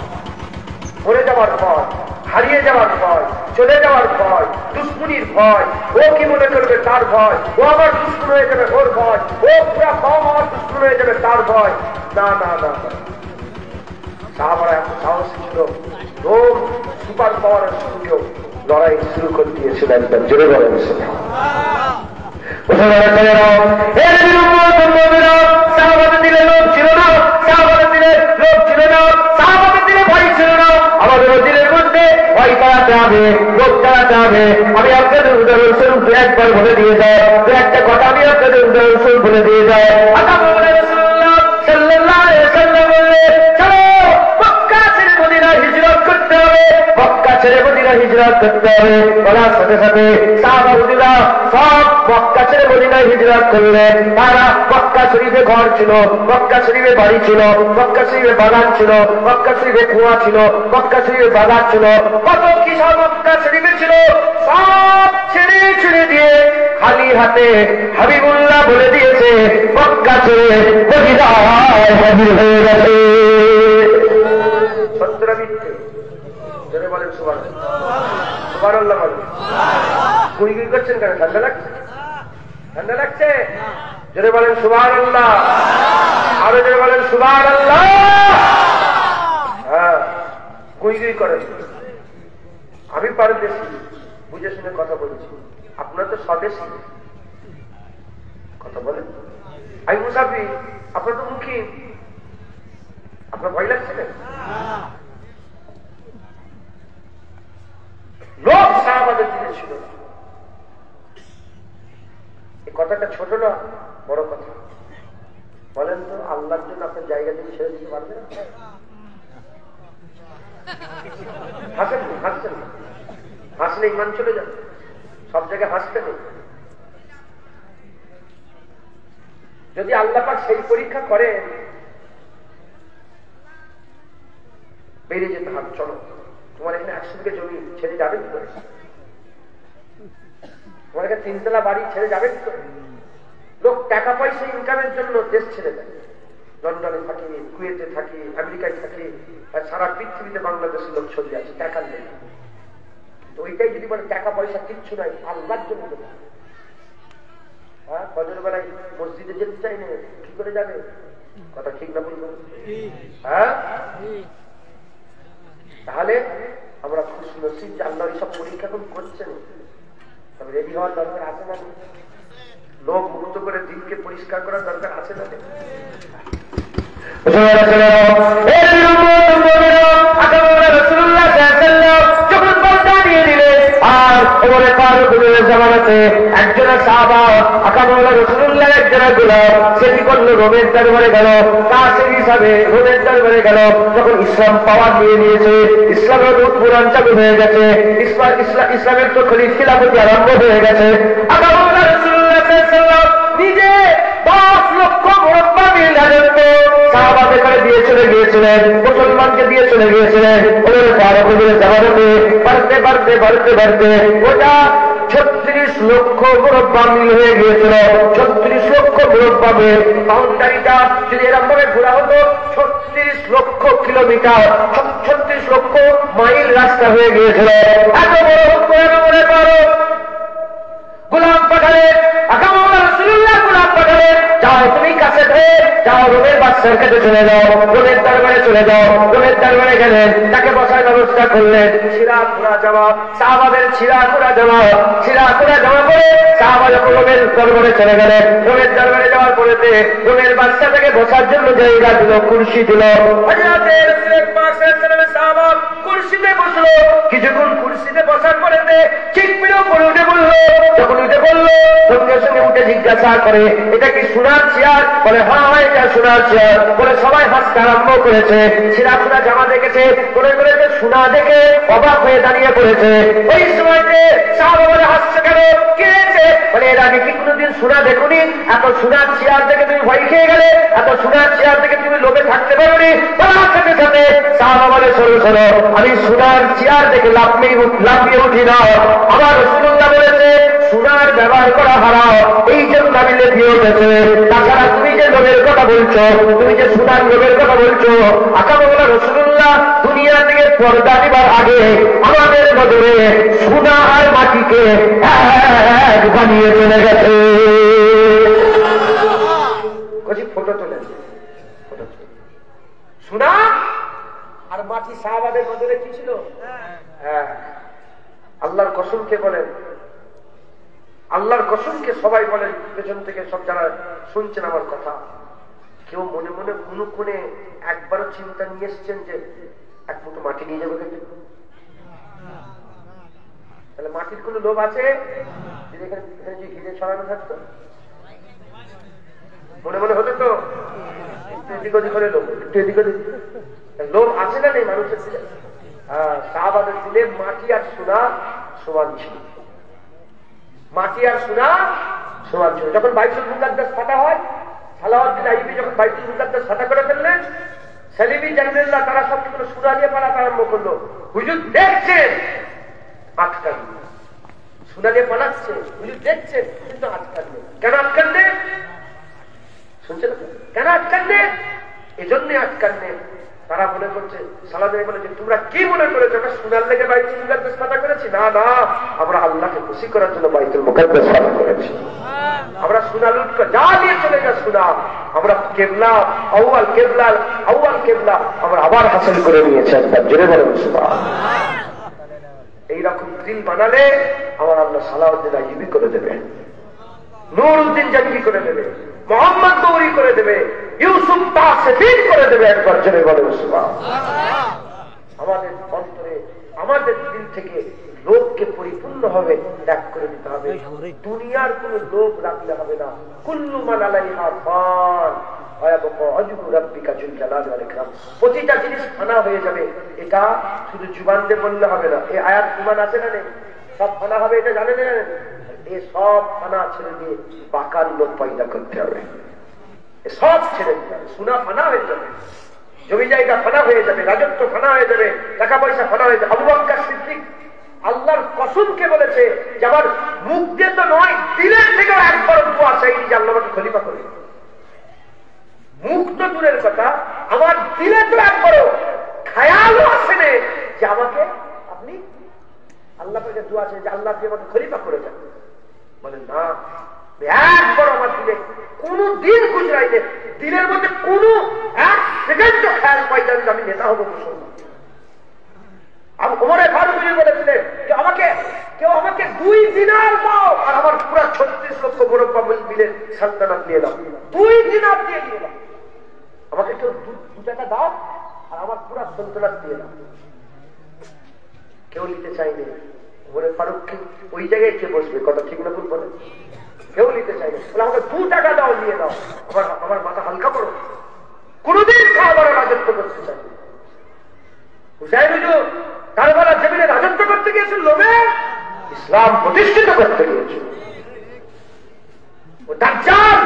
[SPEAKER 1] মরে যাওয়ার ভয়, হারিয়ে যাওয়ার ভয়, চলে যাওয়ার ভয়, দুশ্মনির ভয়, ও কি মনে করবে তার ভয়, ও আবার দুশ্মন হয়ে যাবে ওর ভয়, ও পুরা কম আমার দুশ্মন হয়ে যাবে তার ভয়। না না না, সাহাবারা এত সাহসী ছিল, রোম সুপার পাওয়ারের সঙ্গেও লড়াই শুরু করে দিয়েছিল। একদম জোরে বলেন সাহাবাদের দিলে লোভ ছিল না, সাহাবাদের দিলে লোভ ছিল না, সাহাবাদের দিলে ভয় ছিল না। আমাদের দিলের মধ্যে ভয় চালাতে হবে, লোভ চালাতে হবে। আমি আপনাদের উদাহরণস্বরূপ দু একবার বলে দিয়ে যাই, দু একটা কথা আমি আপনাদের উদাহরণস্বরূপ বলে দিয়ে যাই। রাসূলুল্লাহ সাল্লাল্লাহু আলাইহি ওয়াসাল্লাম বললেন, চলো মক্কা ছেড়ে মদিনা হিজরত করতে হবে, মক্কা ছেড়ে মদিনা হিজরত করতে হবে। বলার সাথে সাথে সাহাবারা সব মক্কা ছেড়ে মদিনায় হিজরত করলেন। তারা মক্কা শরীফে ঘর ছিল, মক্কা শরীফে বাড়ি ছিল, মক্কা শরীফে বাগান ছিল, মক্কা শরীফে কুয়া ছিল, মক্কা শরীফে বাগান ছিল, কত কি সব মক্কা শরীফে ছিল। সব ছেড়ে ছেড়ে দিয়ে খালি হাতে হাবিবুল্লাহ বলে দিয়েছে মক্কা ছেড়ে মদিনায় হাজির হয়ে গেছে। সত্যরা মিথ্যে? জোরে বলেন সুবহানাল্লাহ। সুবহানাল্লাহ বলেন। গুড়ি করছেন কেন? ঠান্ডা লাগছে? ঠান্ডা লাগছে? জোরে বলেন সুবহানাল্লাহ। আরো জোরে বলেন সুবহানাল্লাহ। হ্যাঁ, গুই করেন। আমি পারদেশী, বুঝে শুনে কথা বলছি, আপনারা তো স্বদেশী, কথা বলেন। আমি মুসাফির, আপনার তো মুখিম, আপনার ভয় লাগছে না? লোক সাহাবাদের দিনে ছিল না। এই কথাটা ছোট না, বড় কথা। বলেন তো, আল্লাহর জন্য আপনার জায়গা থেকে ছেড়ে দিতে পারবেন? হাসেন না, হাসছেন না। হাসলে ইমান চলে যাবে। সব জায়গায় হাসতে নেই। যদি আল্লাহ পাক সেই পরীক্ষা করে, বেরিয়ে যেতে হবে। চলো, তোমার এখানে 100 বিঘা জমি ছেড়ে যাবে কি করে? তোমার এখানে 3 তলা বাড়ি ছেড়ে যাবে কি করে? লোক টাকা পয়সা ইনকামের জন্য দেশ ছেড়ে দেয়। লন্ডনে থাকি, কুয়েতে থাকি, আমেরিকায় থাকি, সারা পৃথিবীতে বাংলাদেশের লোক ছড়িয়ে আছে টাকার জন্য। তো ওইটাই যদি বলে টাকা পয়সা কিচ্ছু নাই, আল্লাহর জন্য দেবে। হ্যাঁ, ফজর বেলায় মসজিদে যেতে চাই না, কি করে যাবে? কথা ঠিক না বলবো? হ্যাঁ, তাহলে আমরা খুশি নসিব যে আল্লাহ এইসব পরীক্ষা কোন করছেন। তবে রেডি হওয়ার দরকার আছে না? লোক মুক্ত করে দিনকে পরিষ্কার করার দরকার আছে না? যখন পর্দা দিয়ে দিলেন আর ওমরে ফারুকের জামানাতে একজনের সাহাবা আকামুল্লাহ রাসূলুল্লাহ একজনের গোলাম, সে কি করলো? রোমের দরবারে গেল, কাসের হিসাবে রোমের দরবারে গেল। যখন ইসলাম পাওয়ার নিয়ে নিয়েছে, ইসলামের পুরাণ চালু হয়ে গেছে, ইসলামের তো খিলাফতি আরম্ভ হয়ে গেছে। আকামুল্লাহ রাসূলুল্লাহ গিয়েছিলেন, মুসলমানকে দিয়ে চলে গিয়েছিলেন। ওদের ফারুকের জামাতে বাড়তে বাড়তে বাড়তে বাড়তে ওটা 36 লক্ষ মুরব্বা মিল হয়ে গিয়েছিল। 36 লক্ষ মুরব্বা মিল বাউন্ডারিটা যদি এরকম ভাবে ঘোরা হতো 36 লক্ষ কিলোমিটার, 36 লক্ষ মাইল রাস্তা হয়ে গিয়েছিল। এত বড় মনে পারো গোলাম পাঠালেন, আকামুল্লাহ রাসূলুল্লাহ গোলাম পাঠালেন, যাও তুমি কাছে ধরে যাও রোমের বাদশার কাছে চলে যাও, রোমের দরবারে চলে যাও। রোমের দরবারে গেলেন, তাকে বসার ব্যবস্থা করলেন। ছিঁড়া খোড়া জামা, সাহাবাদের ছিঁড়া খোড়া জামা করে সাহাবা যখন রোমের দরবারে চলে গেলেন, রোমের দরবারে যাওয়ার পরেতে রোমের বাদশা তাকে বসার জন্য জায়গা দিল, কুরসি দিল। হযরতে রাসূল পাক সাল্লাল্লাহু আলাইহি ওয়াসাল্লাম কুরসিতে বসলো। কিছুক্ষণ কুরসিতে বসার পরেতে ঠিক পিড়ে পড়ে উঠে বললো, যখন উঠে বললো সঙ্গে সঙ্গে উঠে জিজ্ঞাসা করে এটা কি সোনার চেয়ার? বলে হ্যাঁ এটা সোনার চেয়ার। বলে সবাই হাসতে আরম্ভ করেছে। ছিঁড়া খোড়া জামা দেখেছে, মনে করেছে সোনা দেখে অবাক হয়ে দাঁড়িয়ে পড়েছে। ওই সময়তে সাহাবা বলে হাসছে কেন, কি হয়েছে? বলে এর আগে কি কোনোদিন সোনা দেখুনি? এত সোনার চেয়ার দেখে তুমি ভয় খেয়ে গেলে? এত সোনার চেয়ার দেখে তুমি লোভে থাকতে পারোনি? বলার সাথে সাথে সাহাবা বলে শোনো শোনো, আমি সোনার চেয়ার দেখে লাফিয়ে উঠি না। আমার রাসূলুল্লাহ বলেছে সোনার ব্যবহার করা হারাম, এই জন্য আমি লেপিয়ে উঠেছে। তাছাড়া তুমি যে লোভের কথা বলছো, তুমি যে সোনার লোভের কথা বলছো, আকামুল্লাহ রাসূলুল্লাহ দুনিয়া থেকে পর্দা দিবার আগে আমাদের নজরে সোনা আর মাটিকে এক বানিয়ে চলে গেছে। ফটো তোলে সোনা আর মাটি সাহাবাদের নজরে কি ছিল? হ্যাঁ, আল্লাহর কসমকে বলেন, আল্লাহর কসমকে সবাই বলেন, পেছন থেকে সব যারা শুনছেন আমার কথা, কেউ মনে মনে কোনো কোণে একবারও চিন্তা নিয়ে এসছেন যে এক মুঠো মাটি নিয়ে যাবে? তাহলে মাটির কোন লোভ আছে? যদি এখানে যে হিরে ছড়ানো থাকতো মনে মনে হতো তো একটু এদিক ওদিক করে লোভ, একটু এদিক ওদিক লোভ আছে না নেই মানুষের দিলে? সাহাবাদের দিলে মাটি আর সোনা সমান ছিল, মাটি আর সোনা সমান ছিল। যখন বাইতুল মুকাদ্দাস ফাটা হয়, সালাউদ্দিন আইয়ুবী যখন বাইতুল মুকাদ্দাস ফাটা করে ফেললেন, সালিবি জানলেল্লাহ তারা সবগুলো সোনা দিয়ে পালাতে আরম্ভ করলো। হুজুর দেখছেন আটকান, সোনা দিয়ে পালাচ্ছে, হুজুর দেখছেন কিন্তু আটকান নেই। কেন আটকান নেই? শুনছেন কেন আটকান নেই? এজন্যই আটকান নেই। তারা মনে করছে, সালাউদ্দিন বলেছে তোমরা কি মনে করেছো আমরা সোনার লেগে বাইতুল মুকাদ্দাস ফাটা করেছি? না না, আমরা আল্লাহকে খুশি করার জন্য বাইতুল মুকাদ্দাস ফাটা করেছি। আমরা সোনা লুট করে যা নিয়ে চলে গেছে সোনা, আমরা কেবলা আউয়াল কেবলা আমরা আবার হাসিল করে নিয়েছি। একবার জোরে বলেন সুবহানাল্লাহ। এইরকম দিল বানালে আমার আল্লাহ সালাউদ্দিন আইয়ুবী করে দেবে, নুরউদ্দিন জঙ্গি করে দেবে, মোহাম্মদ গৌরী করে দেবে, ইউসুফ তাসফির করে দেবে। একবার জোরে বলেন সুবহানাল্লাহ। আমাদের অন্তরে আমাদের দিল থেকে লোভকে পরিপূর্ণভাবে ত্যাগ করে দিতে হবে। দুনিয়ার কোন লোভ রাখলে হবে না। কুল্লু মান আলাইহা ফান ওয়া ইয়াবকা ওয়াজহু রাব্বিকা যুল জালালি ওয়াল ইকরাম। প্রতিটা জিনিস ফানা হয়ে যাবে, এটা শুধু জুবান দিয়ে বললে হবে না। এই আয়াত ইমান আছে না নেই? সব ফানা হবে এটা জানেন না? এই সব ফানা ছেড়ে দিয়ে বাকার লোভ পয়দা করতে হবে। সব ছেড়ে দিতে হবে। সোনা ফানা হয়ে যাবে, জমি জায়গা ফানা হয়ে যাবে, রাজত্ব ফানা হয়ে যাবে, টাকা পয়সা ফানা হয়ে যাবে। আবু বকর সিদ্দিক আল্লাহর কসমকে বলেছে যে আমার মুখ দিয়ে তো নয়, দিলের থেকেও একবার দোয়া চাইনি যে আল্লাহ আমাকে খলিফা করে। মুখ তো দূরের কথা, আমার দিলে তো একবারও খেয়ালও আসে না যে আমাকে আপনি আল্লাহ থেকে দোয়া চাই যে আল্লাহ আপনি আমাকে খলিফা করে যান। বলেন না, একবার আমার দিলে কোনো দিন গুজরাইলে দিলের মধ্যে কোনো এক সেকেন্ড খেয়াল পাইতে আমি নেতা হবো মুসলমান। ওমরে ফারুক বলেছিলেন যে কেউ আমাকে 2 দিনার দাও আর আমার পুরা 36 লক্ষ মুরব্বা মিলে সালতানাত নিয়ে দাও। 2 দিনার দিয়ে নিয়ে দাও, আমাকে কেউ 2 টাকা দাও আর আমার পুরা সালতানাত দিয়ে দাও। কেউ নিতে চাইনি। ওমরে ফারুককে ওই জায়গায় কে বসবে? কথা ঠিক না ভুল বলে? কেউ নিতে চাইনি। বলে আমাকে 2 টাকা দাও, নিয়ে দাও, আমার মাথা হালকা করো। কোনদিন সাহাবারা রাজত্ব করতে চাইনি। হুসাইন হুজুর কারবালার জমিনে রাজত্ব করতে গিয়েছিল লোভে, ইসলাম প্রতিষ্ঠিত করতে গিয়েছিল। ও দাজ্জাল,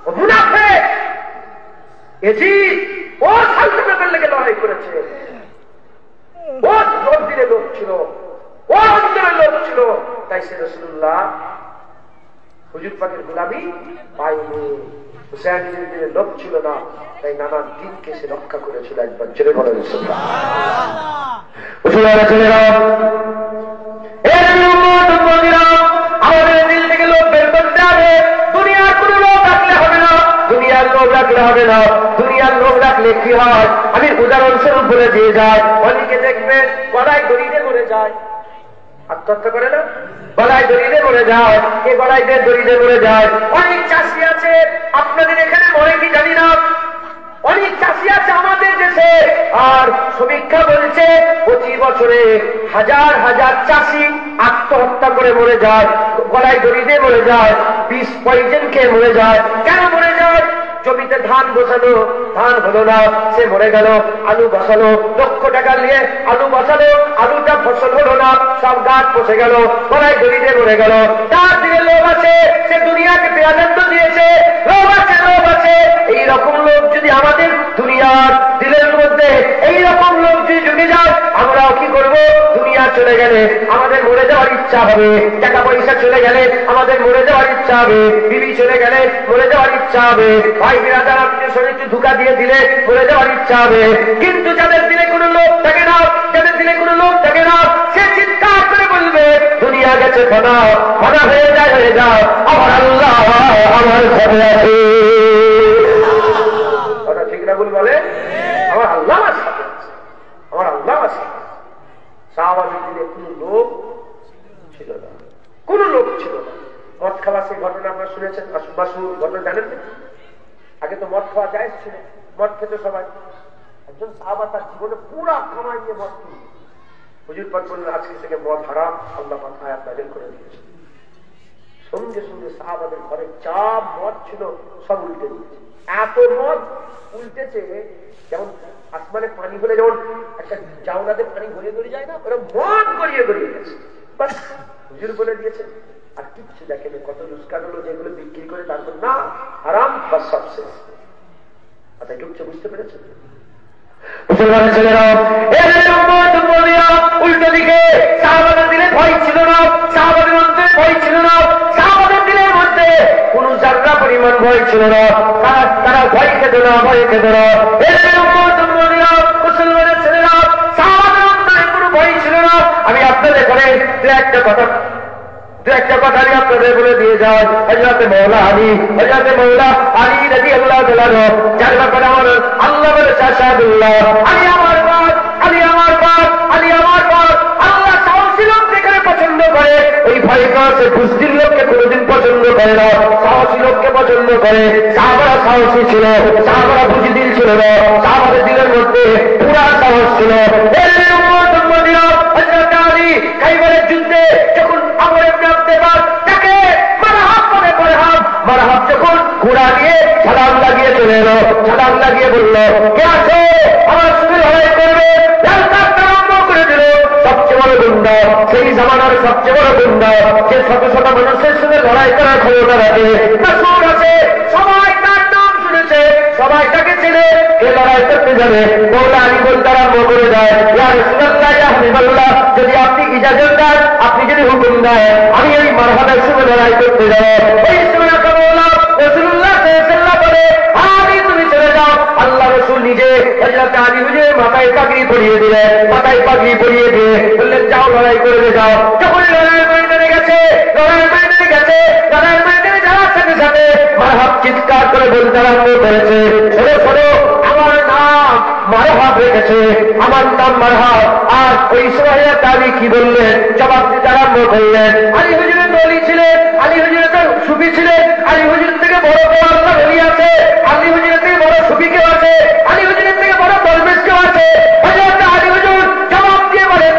[SPEAKER 1] ও মুনাফিক, এজিদ, ও সালতানাতের থেকে লড়াই করেছে। ও দিনে লোক ছিল, ও অঞ্চলের লোক ছিল, তাই সে রাসূলুল্লাহ হুজুর পাকের গোলামি পায়নি। হুসাইনের দিনে লোক ছিল না, তাই নানা দিনকে সে রক্ষা করেছিল। একবার জোরে বলেন আমাদের দিল থেকে লোক বের করতে হবে। দুনিয়ার কোন লোক রাখলে হবে না, দুনিয়ার লোক রাখলে হবে না। দুনিয়ার লোক রাখলে কি হয়, আমি উদাহরণস্বরূপ বলে দিয়ে যাই। অনেকে দেখবেন গলায় দড়িতে মরে যায়, আত্মহত্যা করে না, গলায় দড়িতে মরে যায়, এ গলায় দড়িতে মরে যায়। অনেক চাষি আছে আপনাদের এখানে, মরে কি জানি না, অনেক চাষি আছে আমাদের দেশে। আর সমীক্ষা বলছে 25 বছরে হাজার হাজার চাষি আত্মহত্যা করে মরে যায়, গলায় দড়িতে মরে যায়, বিষ পয়জন খেয়ে মরে যায়। কেন মরে যায়? জমিতে ধান বসালো, ধান হলো না, সে মরে গেল। আলু বসালো, লক্ষ টাকা নিয়ে আলু বসালো, আলুটা ফসল হলো না, সব গাছ পচে গেল, গলায় দড়িতে মরে গেল। তার দিকে লোভ আছে, সে দুনিয়াকে প্রাধান্য দিয়েছে, লোভ আছে, লোভ আছে। এইরকম লোক যদি আমাদের দুনিয়ার দিলের মধ্যে এইরকম লোক যদি জুটে যায়, আমরাও কি করব? দুনিয়া চলে গেলে আমাদের মরে যাওয়ার ইচ্ছা হবে, টাকা পয়সা চলে গেলে আমাদের মরে যাওয়ার ইচ্ছা হবে, বিবি চলে গেলে মরে যাওয়ার ইচ্ছা হবে, ভাই বিরাদার আত্মীয় শরীরকে ধোঁকা দিয়ে দিলে মরে যাওয়ার ইচ্ছা হবে। কিন্তু যাদের দিলে কোনো লোক থাকে না, যাদের দিলে কোনো লোক থাকে না, সে চিৎকার করে বলবে দুনিয়া গেছে ফানা, ফানা হয়ে যায়, হয়ে যায়, আমার আল্লাহ আমার সাথে আছে। কথা ঠিক না ভুল বলে? আমার আল্লাহ আমার সাথে আছে, আমার আল্লাহ আমার সাথে আছে। সাহাবাদের দিলে কোনো লোক ছিল না, কোনো লোক ছিল না। মদ খাওয়া সেই ঘটনা আপনারা শুনেছেন, মাসুর ঘটনা জানেন না? আগে তো মদ খাওয়া যায় ছিল, মদ খেতে সবাই। একজন সাহাবা তার জীবনে পুরা কামাই নিয়ে মদ কিনে, হুজুর পাক বললেন আজকে থেকে মদ হারাম, আল্লাহ পাক আয়াত নাযিল করে দিয়েছে। সঙ্গে সঙ্গে সাহাবাদের ঘরে যা মদ ছিল সব উল্টে দিয়েছে। এত মদ উল্টেছে, যেমন আসমানে পানি হলে যেমন একটা জাউলাতে পানি গড়িয়ে গড়িয়ে যায় না, ওরা মদ গড়িয়ে গড়িয়ে গেছে। বাস হুজুর বলে দিয়েছে, আর কিচ্ছু দেখেন। কত রোজগার হলো যেগুলো বিক্রি করে, তারপর না হারাম বা সব শেষ। কথায় ঢুকছে, বুঝতে পেরেছেন? মুসলমানের ছেলেরা উল্টো দিকে সাহাবাদের দিলে ভয় ছিল না, সাহাবাদের মধ্যে ভয় ছিল না, সাহাবাদের দিলের মধ্যে কোন জায়গা পরিমাণ ভয় ছিল না। তারা ভয় খেত না, ভয় খেত না। মুসলমানের ছেলেরা সাহাবাদের মধ্যে কোনো ভয় ছিল না। আমি আপনাদের ঘরে দু একটা কথা আমি আপনাদের বলে দিয়ে যাই। হযরত মওলা আলী, হযরত মওলা আলী রাদিয়াল্লাহু তাআলা, যার ব্যাপারে আমার আল্লাহ বলে শাহাদুল্লাহ, আলী আমার বাপ, আলী আমার বাপ, আলী আমার বাপ। আল্লাহ সাহসী লোক যেখানে পছন্দ করে, ওই ভয় কাছে বুঝদির লোককে কোনোদিন পছন্দ করে না, সাহসী লোককে পছন্দ করে। সাহাবারা সাহসী ছিল, সাহাবারা বুঝদিল ছিল না, সাহাবাদের দিলের মধ্যে পুরা সাহস ছিল। হযরত আলী খাইবারের যুদ্ধে যখন আমর ইবনে আব্দুল্লাহ তাকে মারহাব যখন ঘোড়া দিয়ে সালাম লাগিয়ে চলে এলো, সালাম লাগিয়ে বলল কে আছে আমার সঙ্গে লড়াই করবে, আরম্ভ করে দিল। সবচেয়ে বড় গুন্ডা, সেই জামানার সবচেয়ে বড় গুন্ডা, যে শত শত মানুষের সঙ্গে লড়াই করার ক্ষমতা রাখে, রাসূল আছে, সবাই তার নাম শুনেছে, সবাই তাকে চেনে। কে লড়াই করতে যাবে? মওলা আলী বলতে আরম্ভ করে দেয়, ইয়া রাসূলুল্লাহ, ইয়া হাবিবাল্লাহ, যদি আপনি ইজাজত দেন, আপনি যদি হুকুম দেন, আমি এই মারহাবের সঙ্গে লড়াই করতে যাব। ওই সময় মওলা রাসূলুল্লাহ সাল্লাল্লাহু আলাইহি বলে, আলী তুমি চলে যাও। আল্লাহ রাসূল নিজে হযরত আলী হুজুরের মাথায় পাগড়ি পরিয়ে দিলেন, মাথায় পাগড়ি পরিয়ে দিয়ে বললেন যাও লড়াই করে যাও। যখন লড়াইয়ের ময়দানে গেছে, লড়াইয়ের ময়দানে গেছে, লড়াইয়ের ময়দানে যাওয়ার সাথে সাথে মারহাব চিৎকার করে বলতে আরম্ভ করেছে, শোনো শোনো, আমার নাম মারহাব রেখেছে, আমার নাম মারহাব। আর ওই সময় আলী কি বললেন? জবাব দিতে আরম্ভ করলেন। আলী হুজুরের দলি ছিলেন, আলী হুজুরের সুফি ছিলেন, আলী হুজুর থেকে বড় বড় আল্লাহ বলি আছে, আলী হুজুরের থেকে বড় সুফি কেউ আছে, আলী হুজুরের থেকে বড় দরবেশ কেউ আছে। আলী হুজুর জবাব দিয়ে বলেন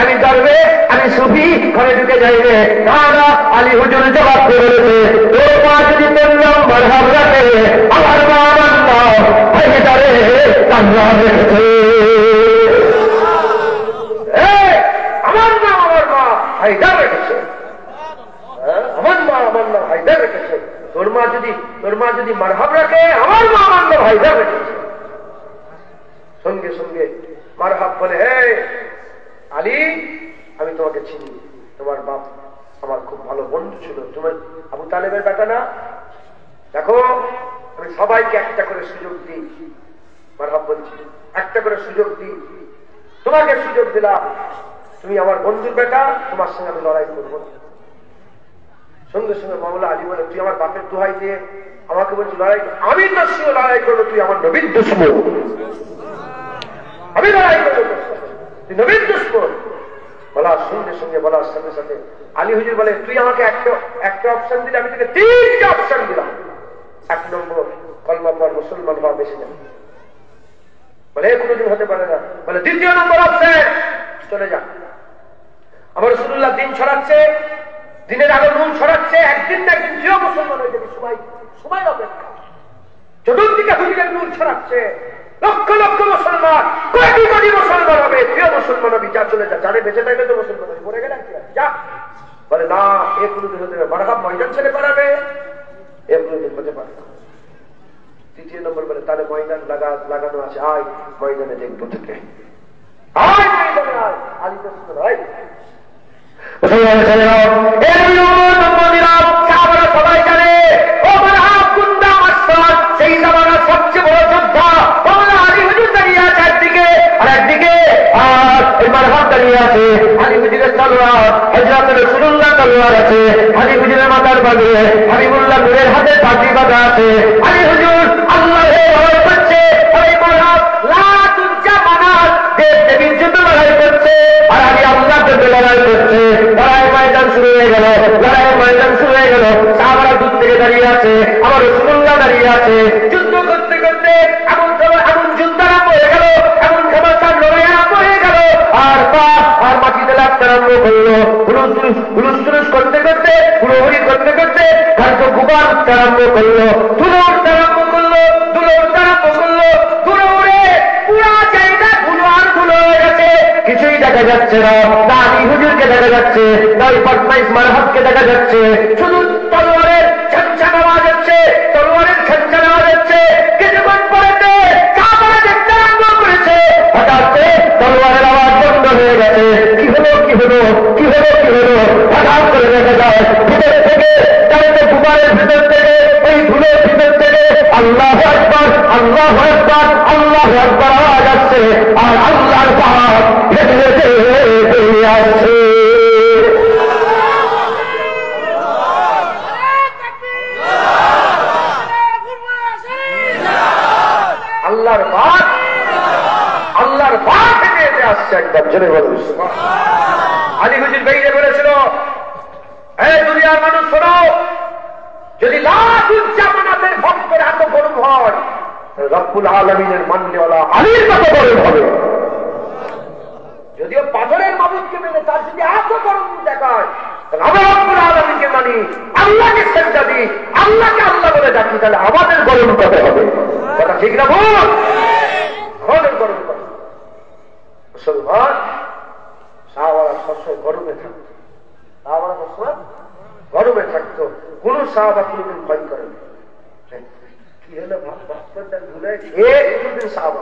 [SPEAKER 1] আমি দরবেশ, আমি সুফি, ঘরে ঢুকে যাইবে না। আলী হুজুর জবাব দিয়ে বলেছে, তোর মা যদি তোর নাম মারহাব রাখে, আমার মা আমার নাম ভাইদারে আল্লাহ রেখেছে। আমার নাম আমার মা হায়দার রেখেছে, আমার মা আমার নাম হায়দার রেখেছে। তোর মা যদি মারহাব রাখে, আমার মা আমার নাম হায়দার রেখেছে। সঙ্গে সঙ্গে মারহাব বলে, হে আলী, আমি তোমাকে চিনি, তোমার বাপ আমার খুব ভালো বন্ধু ছিল, তুমি আবু তালেবের বেটা না? দেখো আমি সবাইকে একটা করে সুযোগ দিই, মারহাব বলছি, একটা করে সুযোগ দিই, তোমাকে সুযোগ দিলাম, তুমি আমার বন্ধুর বেটা, তোমার সঙ্গে আমি লড়াই করব। সঙ্গে সঙ্গে মাওলা আলী বলে, তুই আমার বাপের দোহাই দিয়ে আমাকে বলছি লড়াই, আমি তোর সঙ্গে লড়াই করবো, তুই আমার নবীর দুশমন, আমি লড়াই করবো, তুই নবীর দুশমন। বলার সঙ্গে সঙ্গে বলার সাথে সাথে আলী হুজুর বলে, তুই আমাকে একটা অপশন দিলে আমি তোকে 3টা অপশন দিলাম। 1 নম্বর, কলমা পর মুসলমান হওয়া বেশি না। বলে কোনোদিন হতে পারে না। বলে 2য় নম্বর অপশন, চলে যা। আমার রাসূলুল্লাহ দিন ছড়াচ্ছে, দিনের আলো নূর ছড়াচ্ছে, একদিন না একদিন তুইও মুসলমান হয়ে যাবি, সময় অপেক্ষা। চতুর্দিকে হুজুরের নূর ছড়াচ্ছে, লক্ষ লক্ষ মুসলমান, কোটি কোটি মুসলমান হবে, তুইও মুসলমান হবি, যা চলে যা, জানে বেঁচে থাকবে তো মুসলমান হবে, মরে গেলে যা। বলে না, এ কোনোদিন হতে পারে, বারহাব ময়দান ছেড়ে পালাবে, এ কোনোদিন হতে পারে না। 3য় নম্বর বলে, তাহলে ময়দান লাগানো আছে, আয় ময়দানে দেখবো থেকে, আয় ময়দানে আয়, আলী তো আয়। সবাই জানে ও বারহাব গুন্ডা মাস্টার, সেই জামানার সবচেয়ে বড় যোদ্ধা আলী হুজুর দাঁড়িয়ে আছে একদিকে, আর একদিকে বারহাব দাঁড়িয়ে আছে। আলী হুজুরের তলোয়ার, হযরত রাসূলুল্লাহ তলোয়ার আছে, আলী হুজুরের মাথার বাঁধে হাবিবুল্লাহ নূরের হাতে পাটি বাঁধা আছে। আলী হুজুর আল্লাহকে লড়াই করছে, ওই বারহাব লাতুজ্জা মানাত দেবীর জন্য লড়াই করছে, আর আলী আল্লাহর জন্য লড়াই করছে। লড়াইয়ের ময়দান শুরু হয়ে গেল, লড়াইয়ের ময়দান শুরু হয়ে গেল। সাহাবারা দূর থেকে দাঁড়িয়ে আছে, আমার রাসূলুল্লাহ দাঁড়িয়ে আছে। যুদ্ধ করতে করতে এমন যুদ্ধ আরম্ভ হয়ে গেল, এমন ক্ষমতার লড়াই আরম্ভ হয়ে গেল। আর মাটিতে লাগতে আরম্ভ করলো, হুলুস করতে করতে, হুড়োহুড়ি করতে করতে হয়তো গুবার উঠতে আরম্ভ করলো, ধুলো উঠতে আরম্ভ করলো, ধুলো উঠতে আরম্ভ করলো, ধুলো উড়ে পুরা জায়গা ধুলো আর ধুলো হয়ে গেছে, কিছুই দেখা যাচ্ছে না। আলী হুজুরকে দেখা যাচ্ছে, তাই পাটনাইশ মারহাবকে দেখা যাচ্ছে, শুধু তলোয়ারের ঝনঝন আওয়াজ হচ্ছে, তলোয়ারের ঝনঝন আওয়াজ হচ্ছে। কিছুক্ষণ পরেতে সাহাবারা দেখতে আরম্ভ করেছে, হঠাৎ তলোয়ারের আওয়াজ বন্ধ হয়ে গেছে। কি হলো কি হলো কি হলো কি হলো, হঠাৎ করে দেখা যায় ভিতর থেকে, চাইতে গুবারের ভিতর থেকে, ওই ধুলোর ভিতর থেকে আল্লাহু আকবার, আল্লাহু আকবার, আল্লাহু আকবার আওয়াজ আসছে, আর আল্লাহর পাক হেঁটে হেঁটে বেরিয়ে আসছে। আল্লাহর পাক, আল্লাহর পাক হেঁটে হেঁটে আসছে, একদম জোরে বলুন। আলী হুজুর বেরিয়ে বলেছিল, এই দুনিয়ার মানুষ শোনো, যদি লাতুজ্জামানাতের ভক্তের এত গরম হয়, রব্বুল আলামিনের মাননেওয়ালা আলীর কত গরম হবে। যদিও পাথরের মাবুদকে মেনে তার যদি এত গরম দেখায়, আমরা রব্বুল আলামিনকে মানি, আল্লাহকে সেজদা দিই, আল্লাহকে আল্লাহ বলে ডাকি, তাহলে আমাদের গরম কত হবে? কথা ঠিক না ভুল? আমাদের গরম কত? মুসলমান সাহাবারা সবসময় গরমে থাকতো, সাহাবারা সবসময় গরমে থাকতো, কোন সাহাবা কোনদিন ভয় করেন। কি হলো ভুলে কোনদিন সাহাবা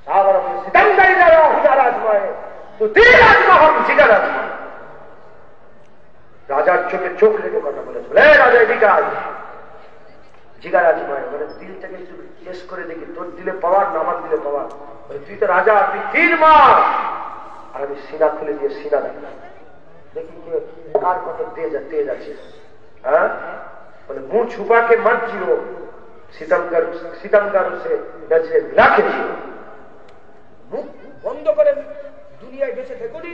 [SPEAKER 1] সাহাবারা সিতামদারি দ্বারা হুজার আজমায় তো দিল আজমা হম জিগার আজমা। রাজার চোখে চোখ রেখে কথা বলেছিল, রাজা এদিকে আজ জিগার আজমায়, মানে দিলটাকে একটু টেস্ট করে দেখি, তোর দিলে পাওয়ার না আমার দিলে পাওয়ার। তুই তো রাজা, তুই তীর মার, আর আমি সিনা খুলে দিয়ে সিনা দেখলাম, দেখি কার কত তেজ আছে। হ্যাঁ বলে মুহ ছুপা के मत जियो, सितमगर से बचे लाखे जियो, মুখ বন্ধ করে দুনিয়ায় বেঁচে থেকো নি,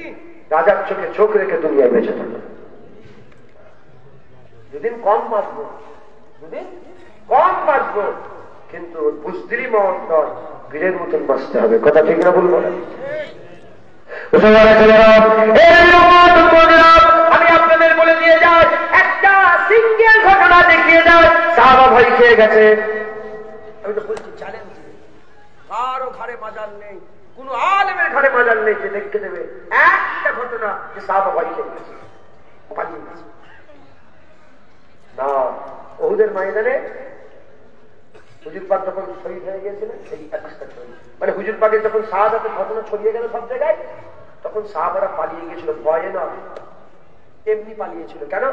[SPEAKER 1] রাজার চোখে চোখ রেখে দুনিয়ায় বেঁচে থাকো। দুদিন কম বাঁচবো, দুদিন কম বাঁচবো, কিন্তু বুঝদিরই মত নয়, বীরের মতন বাঁচতে হবে। কথা ঠিক না বলবো? আমি আপনাদের বলে দিয়ে যাই, একটা সিঙ্গেল ঘটনা দেখিয়ে যাই, সাহাবা ভয় খেয়ে গেছে। আমি তো বলছি চ্যালেঞ্জ, কারো ঘরে মাজার নেই, কোন আলেমের ঘরে মাজার নেই যে দেখতে দেবে একটা ঘটনা যে সাহাবা ভয় খেয়ে গেছে, পালিয়ে গেছে। না, ওহুদের ময়দানে হুজুর পাক যখন শহীদ হয়ে গিয়েছিলেন সেই হাদিসটা শহীদ, মানে হুজুর পাকের যখন শাহাদাতের ঘটনা ছড়িয়ে গেল সব জায়গায়, তখন সাহাবারা পালিয়ে গিয়েছিল, ভয়ে না এমনি পালিয়েছিল। কেন?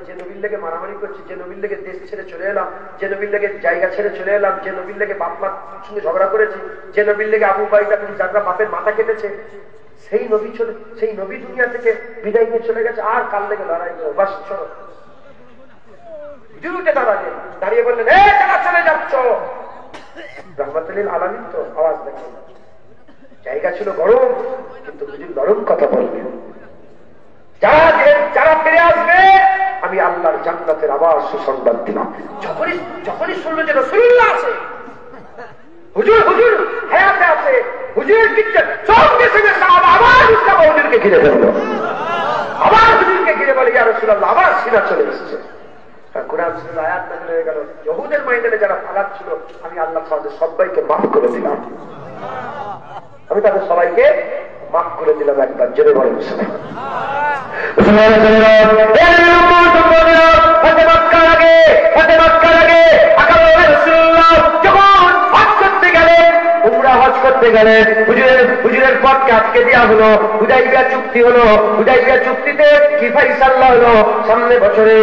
[SPEAKER 1] যে নবীর লেগে মারামারি করছি, যে নবীর লেগে দেশ ছেড়ে চলে এলাম, যে নবীর লেগে জায়গা ছেড়ে চলে এলাম, যে নবীর লেগে বাপ মার সঙ্গে ঝগড়া করেছি, যে নবীর লেগে আবু বাইদা যারা বাপের মাথা কেটেছে, সেই নবী দুনিয়া থেকে বিদায় নিয়ে চলে গেছে, আর কাল লেগে লড়াই করো, বাস চলো। দাঁড়িয়ে বললেন, চলে যাচ্ছ। রহমতুল্লিল আলামিন তো আওয়াজ দেখেন, জায়গা ছিল গরম, কিন্তু হুজুর নরম কথা বলবেন। যারা ফিরে আসবে আমি আল্লাহর জান্নাতের আবার সুসংবাদ দিলাম। যখনই শুনলো যে রাসূলুল্লাহ আছে, হুজুর হায়াতে আছে, হুজুরের কিচ্ছা সঙ্গে সঙ্গে সাহাবা আবার হুজুরকে ঘিরে ফেললো, আবার হুজুরকে ঘিরে বলে ইয়া রাসূলুল্লাহ, আবার সিনা চলে এসেছে। কোরআন শরীফের আয়াত নাযিল হয়ে গেল, ইহুদের ময়দানে যারা ফালাত ছিল আমি আল্লাহ তাদের সবাইকে মাফ করে দিলাম, আমি তাদের সবাইকে মাফ করে দিলাম। একবার জোরে বলেন করতে গেলেন, হুজুরের পথকে আটকে দেওয়া হলো, হুদাইবিয়া চুক্তি হলো, হুদাইবিয়া চুক্তিতে কি ফাইসাল্লাহ হলো, সামনে বছরে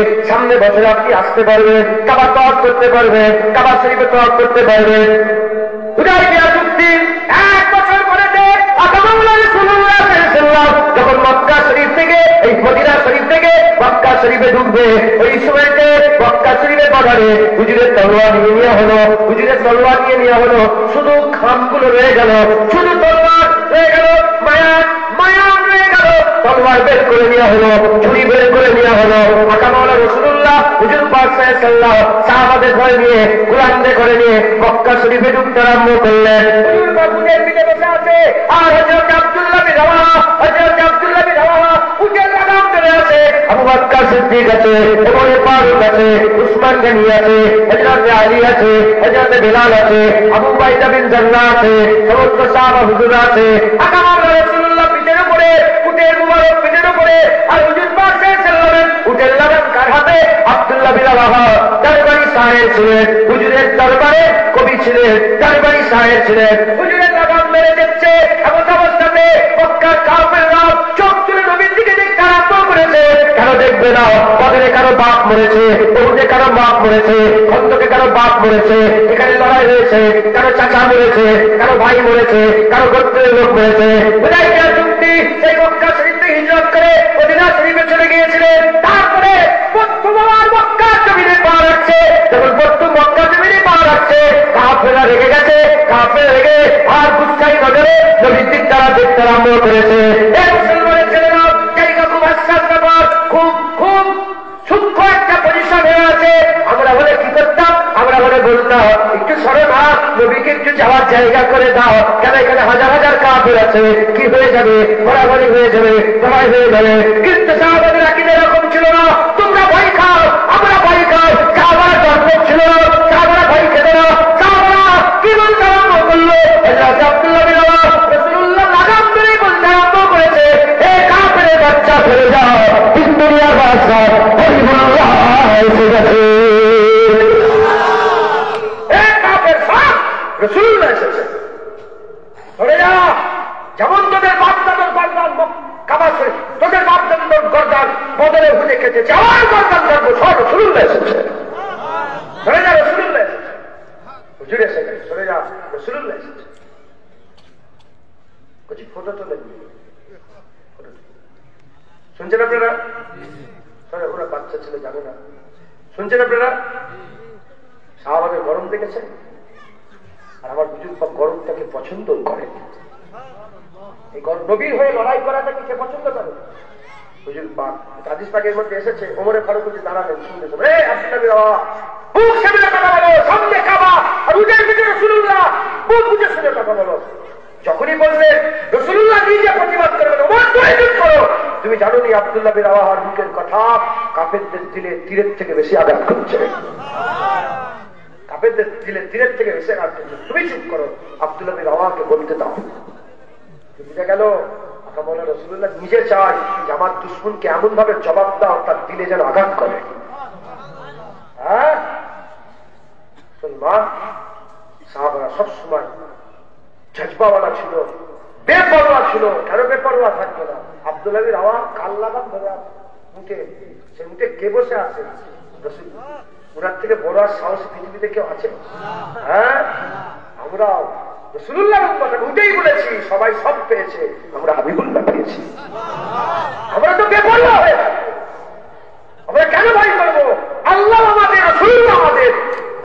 [SPEAKER 1] আপনি আসতে পারবেন, কাবা তওয়াফ করতে পারবেন, কাবা শরীফে তওয়াফ করতে পারবেন। হুদাইবিয়া চুক্তি 1 বছর পরে যখন মক্কা শরীফ থেকে এই মদিনা শরীফ থেকে মক্কা শরীফে ঢুকবে, ওই সময়তে মক্কা শরীফের বাজারে হুজুরের তলোয়ার নিয়ে নেওয়া হলো, শুধু খামগুলো রয়ে গেল, শুধু তলোয়ার রয়ে গেল, মায়ান রয়ে গেল, তলোয়ার বের করে নেওয়া হলো, ছুরি বের করে নেওয়া হলো। আকামাওয়ালা রাসূলুল্লাহ হুজুর পাক সাল্লাল্লাহু আলাইহি ওয়াসাল্লাম সাহাবাদের ঘরে নিয়ে, কুরআনে করে নিয়ে মক্কা শরীফে ঢুকতে আরম্ভ করলেন। হুজুর পাক উটের পিঠে বসে আছে, আর হযরত আব্দুল্লাহ বিন রাওয়াহা উটের লাগাম ধরে আছে, আবু বকর সিদ্দিক আছে, ওমর ফারুক আছে, উসমান গনি আছে, হযরত আলী আছে, হযরত বিলাল আছে, আবু বাইদা বিন জাররাহ আছে, সমস্ত সাহাবা হুজুর আছে। আকামাওয়ালা রাসূলুল্লাহ পিঠের উপরে, উটের মুবারক পিঠের উপরে, আর হুজুর পাক সাল্লাল্লাহু আলাইহি ওয়াসাল্লাম উটের লাগাম কার হাতে? আব্দুল্লাহ বিন রাওয়াহা দরবারি শায়ের ছিলেন, হুজুরের দরবারে কবি ছিলেন, দরবারি শায়ের ছিলেন। হুজুরের লাগাম মেরে দিচ্ছে, এমন অবস্থাতে মক্কার কাফেররা চোখ তুলে নবীর দিকে দেখতে আরম্ভ করেছে। কেন দেখবে না? বদরে কারো বাপ মরেছে, উহুদে কারো বাপ মরেছে, খন্দকে কারো বাপ মরেছে, এখানে লড়াই হয়েছে, কারো চাচা মরেছে, কারো ভাই মরেছে, কারো গোত্রের লোক মরেছে। হুদাইবিয়া চুক্তি, সেই মক্কা শরীফ থেকে হিজরত করে মদিনা শরীফে চলে গিয়েছিলেন। তারপরে প্রথমবার মক্কা জমিনে পা রাখছে, যখন প্রথম মক্কা জমিনে পা রাখছে, কাফেররা রেগে গেছে, কাফেররা রেগে আর গুচ্ছাই নজরে নবীর দিক তারা দেখতে আরম্ভ করেছে। মুসলমানের ছেলেরা জায়গা খুব হাস্যাস ব্যাপার, খুব সূক্ষ্ম একটা পজিশন হয়ে আছে। আমরা বলে কি করতাম? আমরা বলে বলতাম একটু সরে না, নবীকে একটু যাওয়ার জায়গা করে দাও, কেন এখানে হাজার হাজার কাফের আছে, কি হয়ে যাবে, ঘোরাঘুরি হয়ে যাবে, জমাই হয়ে যাবে। কিন্তু সাহাবাদের আকীদা এরকম ছিল না, তোমরা ভয় খাও, আমরা ভয় খাও। সাহাবারা দর্শক ছিল না, সাহাবারা ভয় খেত না। সাহাবারা কি বলতে আরম্ভ করলো? হযরত আব্দুল্লাহ বিন রাওয়াহা রাসূলুল্লাহ লাগাম ধরে বলতে আরম্ভ করেছে, এ কাফেরের বাচ্চা ফেলে যাও, দুনিয়ার বাদশা হবিবুল্লাহ এসে গেছে। এ কাফের সব রাসূলুল্লাহ এসেছে, ধরে যা। যেমন তোদের বাপ-দাদার গর্দান কাবা শরীফ, তোদের বাপ-দাদার গর্দান বদরে ভুজে খেতেছে, আমার গর্দান ধরবো, সব রাসূলুল্লাহ এসেছে। ধরে যা, রাসূলুল্লাহ এসেছে, হুজুর এসে গেছে, ধরে যা, রাসূলুল্লাহ এসেছে। কিছু ফটো তোলেন, শুনছেন আপনারা? ওরা বাচ্চা ছেলে জানে না, শুনছেন আপনারা? সাহাবাদের গরম দেখেছেন, আর আমার হুজুর পাক গরমটাকে পছন্দ করে। এই নবীর হয়ে লড়াই করাটাকে কে পছন্দ করে? হুজুর পাক হাদিস পাকের মধ্যে এসেছে, ওমরে ফারুক দাঁড়ালেন, শুনলেন, আব্দুল্লাহ বিন রাওয়াহা বুক সামনে কথা বলো, সামনে কাবা, আর উটের পিঠে রাসূলুল্লাহ, বুক বুঝে শুনে কথা বলো। যখনই বললেন রাসূলুল্লাহ নিজে প্রতিবাদ করবেন, ওমর তুমি চুপ করো। তুমি জানো নি আব্দুল্লাহ বিন রাওয়াহার মুখের কথা কাফেরদের দিলে তীরের থেকে বেশি আঘাত করছে, কাফেরদের দিলে তীরের থেকে বেশি আঘাত করছে, তুমি চুপ করো, আব্দুল্লাহ বিন রাওয়াহাকে বলতে দাও। বুঝে গেল? আকামাওয়ালা রাসূলুল্লাহ নিজে চায় যে আমার দুশমনকে এমন ভাবে জবাব দাও তার দিলে যেন আঘাত করে। হ্যাঁ মুসলমান, সবসময় জজবাওয়ালা ছিল, বেপরোয়া ছিল। কেন বেপরোয়া থাকবে না? আব্দুল আলীর হাওয়া কাল লাগাম ধরে উঠে, সে উঠে কে বসে আছে? রসুল। ওনার থেকে বড় আর সাহস পৃথিবীতে কেউ আছে? হ্যাঁ, আমরা রাসূলুল্লাহর উম্মত, উঠেই বলেছি সবাই সব পেয়েছে, আমরা হাবিবুল্লাহ পেয়েছি। আমরা তো বেপরোয়া হয়ে থাকবো, আমরা কেন ভয় করবো? আল্লাহ আমাদের, রাসূলুল্লাহ আমাদের,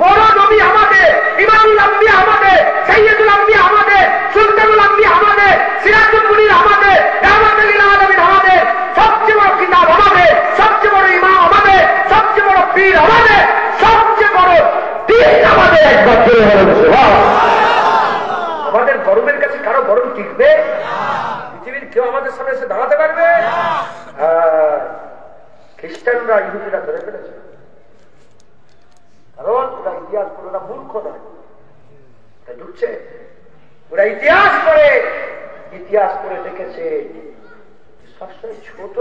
[SPEAKER 1] বড় নবী আমাদের, ইমামুল আম্বিয়া আমাদের, সাইয়্যিদুল আম্বিয়া আমাদের, সুলতানুল আম্বিয়া আমাদের, সিরাজুল মুনির আমাদের, রাহমাতুল লিল আলামিন আমাদের, সবচেয়ে বড় কিতাব আমাদের, সবচেয়ে বড় ইমাম আমাদের, সবচেয়ে বড় পীর আমাদের, সবচেয়ে বড় দ্বীন আমাদের। একবার জোরে বলুন সুবহানাল্লাহ। আমাদের গরমের কাছে কারো গরম টিকবে? পৃথিবীর কেউ আমাদের সামনে এসে দাঁড়াতে পারবে? খ্রিস্টানরা, ইহুদিরা ধরে ফেলেছে, কারণ ওরা ইতিহাস পড়ে, ওরা মূর্খ নয়, ঢুকছে। ওরা ইতিহাস পড়ে দেখেছে সবসময় ছোট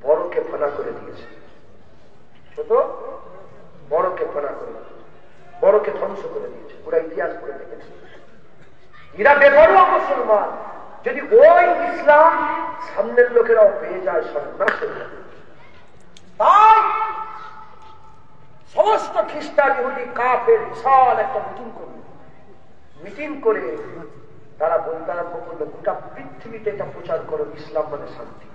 [SPEAKER 1] বড়কে ফানা করে দিয়েছে, ছোট বড়কে ফানা করে দিয়েছে, বড়কে ধ্বংস করে দিয়েছে। ওরা ইতিহাস পড়ে দেখেছে। এরা বেপরোয়া মুসলমান। যদি ওই ইসলাম সামনের লোকেরাও পেয়ে যায়, সর্বনাশ হয়ে যাবে। তাই সমস্ত খ্রিস্টান, ইহুদি, কাফের বিশাল একটা মিটিং করে তারা বলতে আরম্ভ করলো, গোটা পৃথিবীতে এটা প্রচার করো, ইসলাম মানে শান্তি।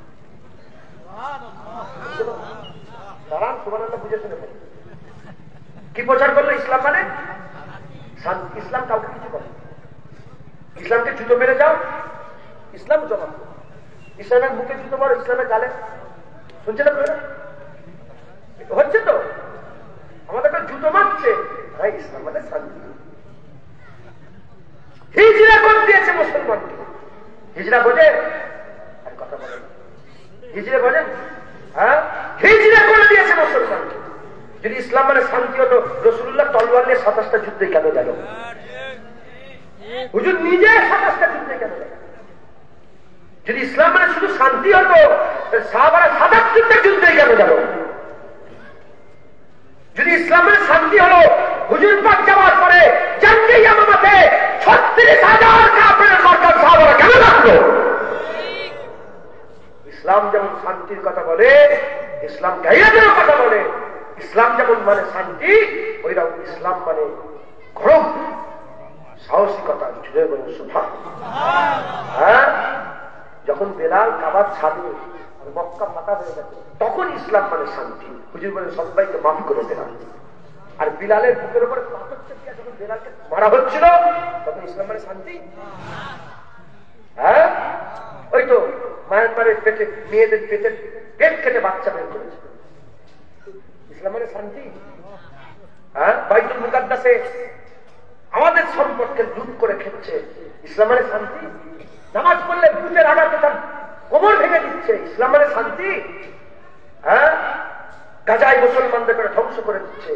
[SPEAKER 1] দাঁড়ান, সুবহানাল্লাহ, বুঝে শুনে বলো। কি প্রচার করলো? ইসলাম মানে শান্তি। ইসলাম কাউকে কিছু করে, ইসলামকে জুতো মেরে যাও, ইসলাম জবাব। ইসলামের মুখে জুতো মারো, ইসলামের গালে। শুনছে না হচ্ছে তো? আমাদের জুতো মারছে, ভাই ইসলাম মানে শান্তি। হিজরা করে দিয়েছে মুসলমানকে। হিজরা বোঝে? আর কথা বলেন, হিজরা বোঝেন? হ্যাঁ, হিজরা করে দিয়েছে মুসলমানকে। যদি ইসলাম মানে শান্তি হতো, রাসূলুল্লাহ তলোয়ার নিয়ে 27টা যুদ্ধে কেন গেল? হুজুর নিজে 27টা যুদ্ধে কেন গেল? যদি ইসলাম মানে শুধু শান্তি হতো, সাহাবারা 77টা যুদ্ধে কেন গেল? যদি ইসলাম মানে শান্তি হলো, হুজুর পাক যাওয়ার পরে জাঙ্গে ইয়ামামাতে 36,000 কাফেরের মার্কার সাহাবারা কেন রাখলো? ইসলাম যেমন শান্তির কথা বলে, ইসলাম গায়রের কথা বলে, ইসলাম যেমন মানে শান্তি, ওইরকম ইসলাম মানে গরম সাহসিকতা। জুড়ে বলুন সুবহানাল্লাহ। হ্যাঁ, যখন বেলাল কাবার ছাদে আর মক্কা ফাটা হয়ে গেছে, তখন ইসলাম মানে শান্তি। হুজুর বলেন সবাইকে মাফ করে দিলাম। আর বিলালের বুকের উপরে পাথর চেপে যখন বেলালকে মারা হচ্ছিল, তখন ইসলাম মানে শান্তি। হ্যাঁ, ওই তো মায়ানমারের পেটে, মেয়েদের পেটে পেট কেটে বাচ্চা বের করেছে, ইসলাম মানে শান্তি। হ্যাঁ, বাইতুল মুকাদ্দাসে আমাদের সম্পর্কে লুট করে খেচ্ছে, ইসলাম মানে শান্তি। নামাজ পড়লে বুটের আঘাতে তার কোমর ভেঙে দিচ্ছে, ইসলাম মানে শান্তি। হ্যাঁ, গাজায় মুসলমানদের করে ধ্বংস করে দিচ্ছে,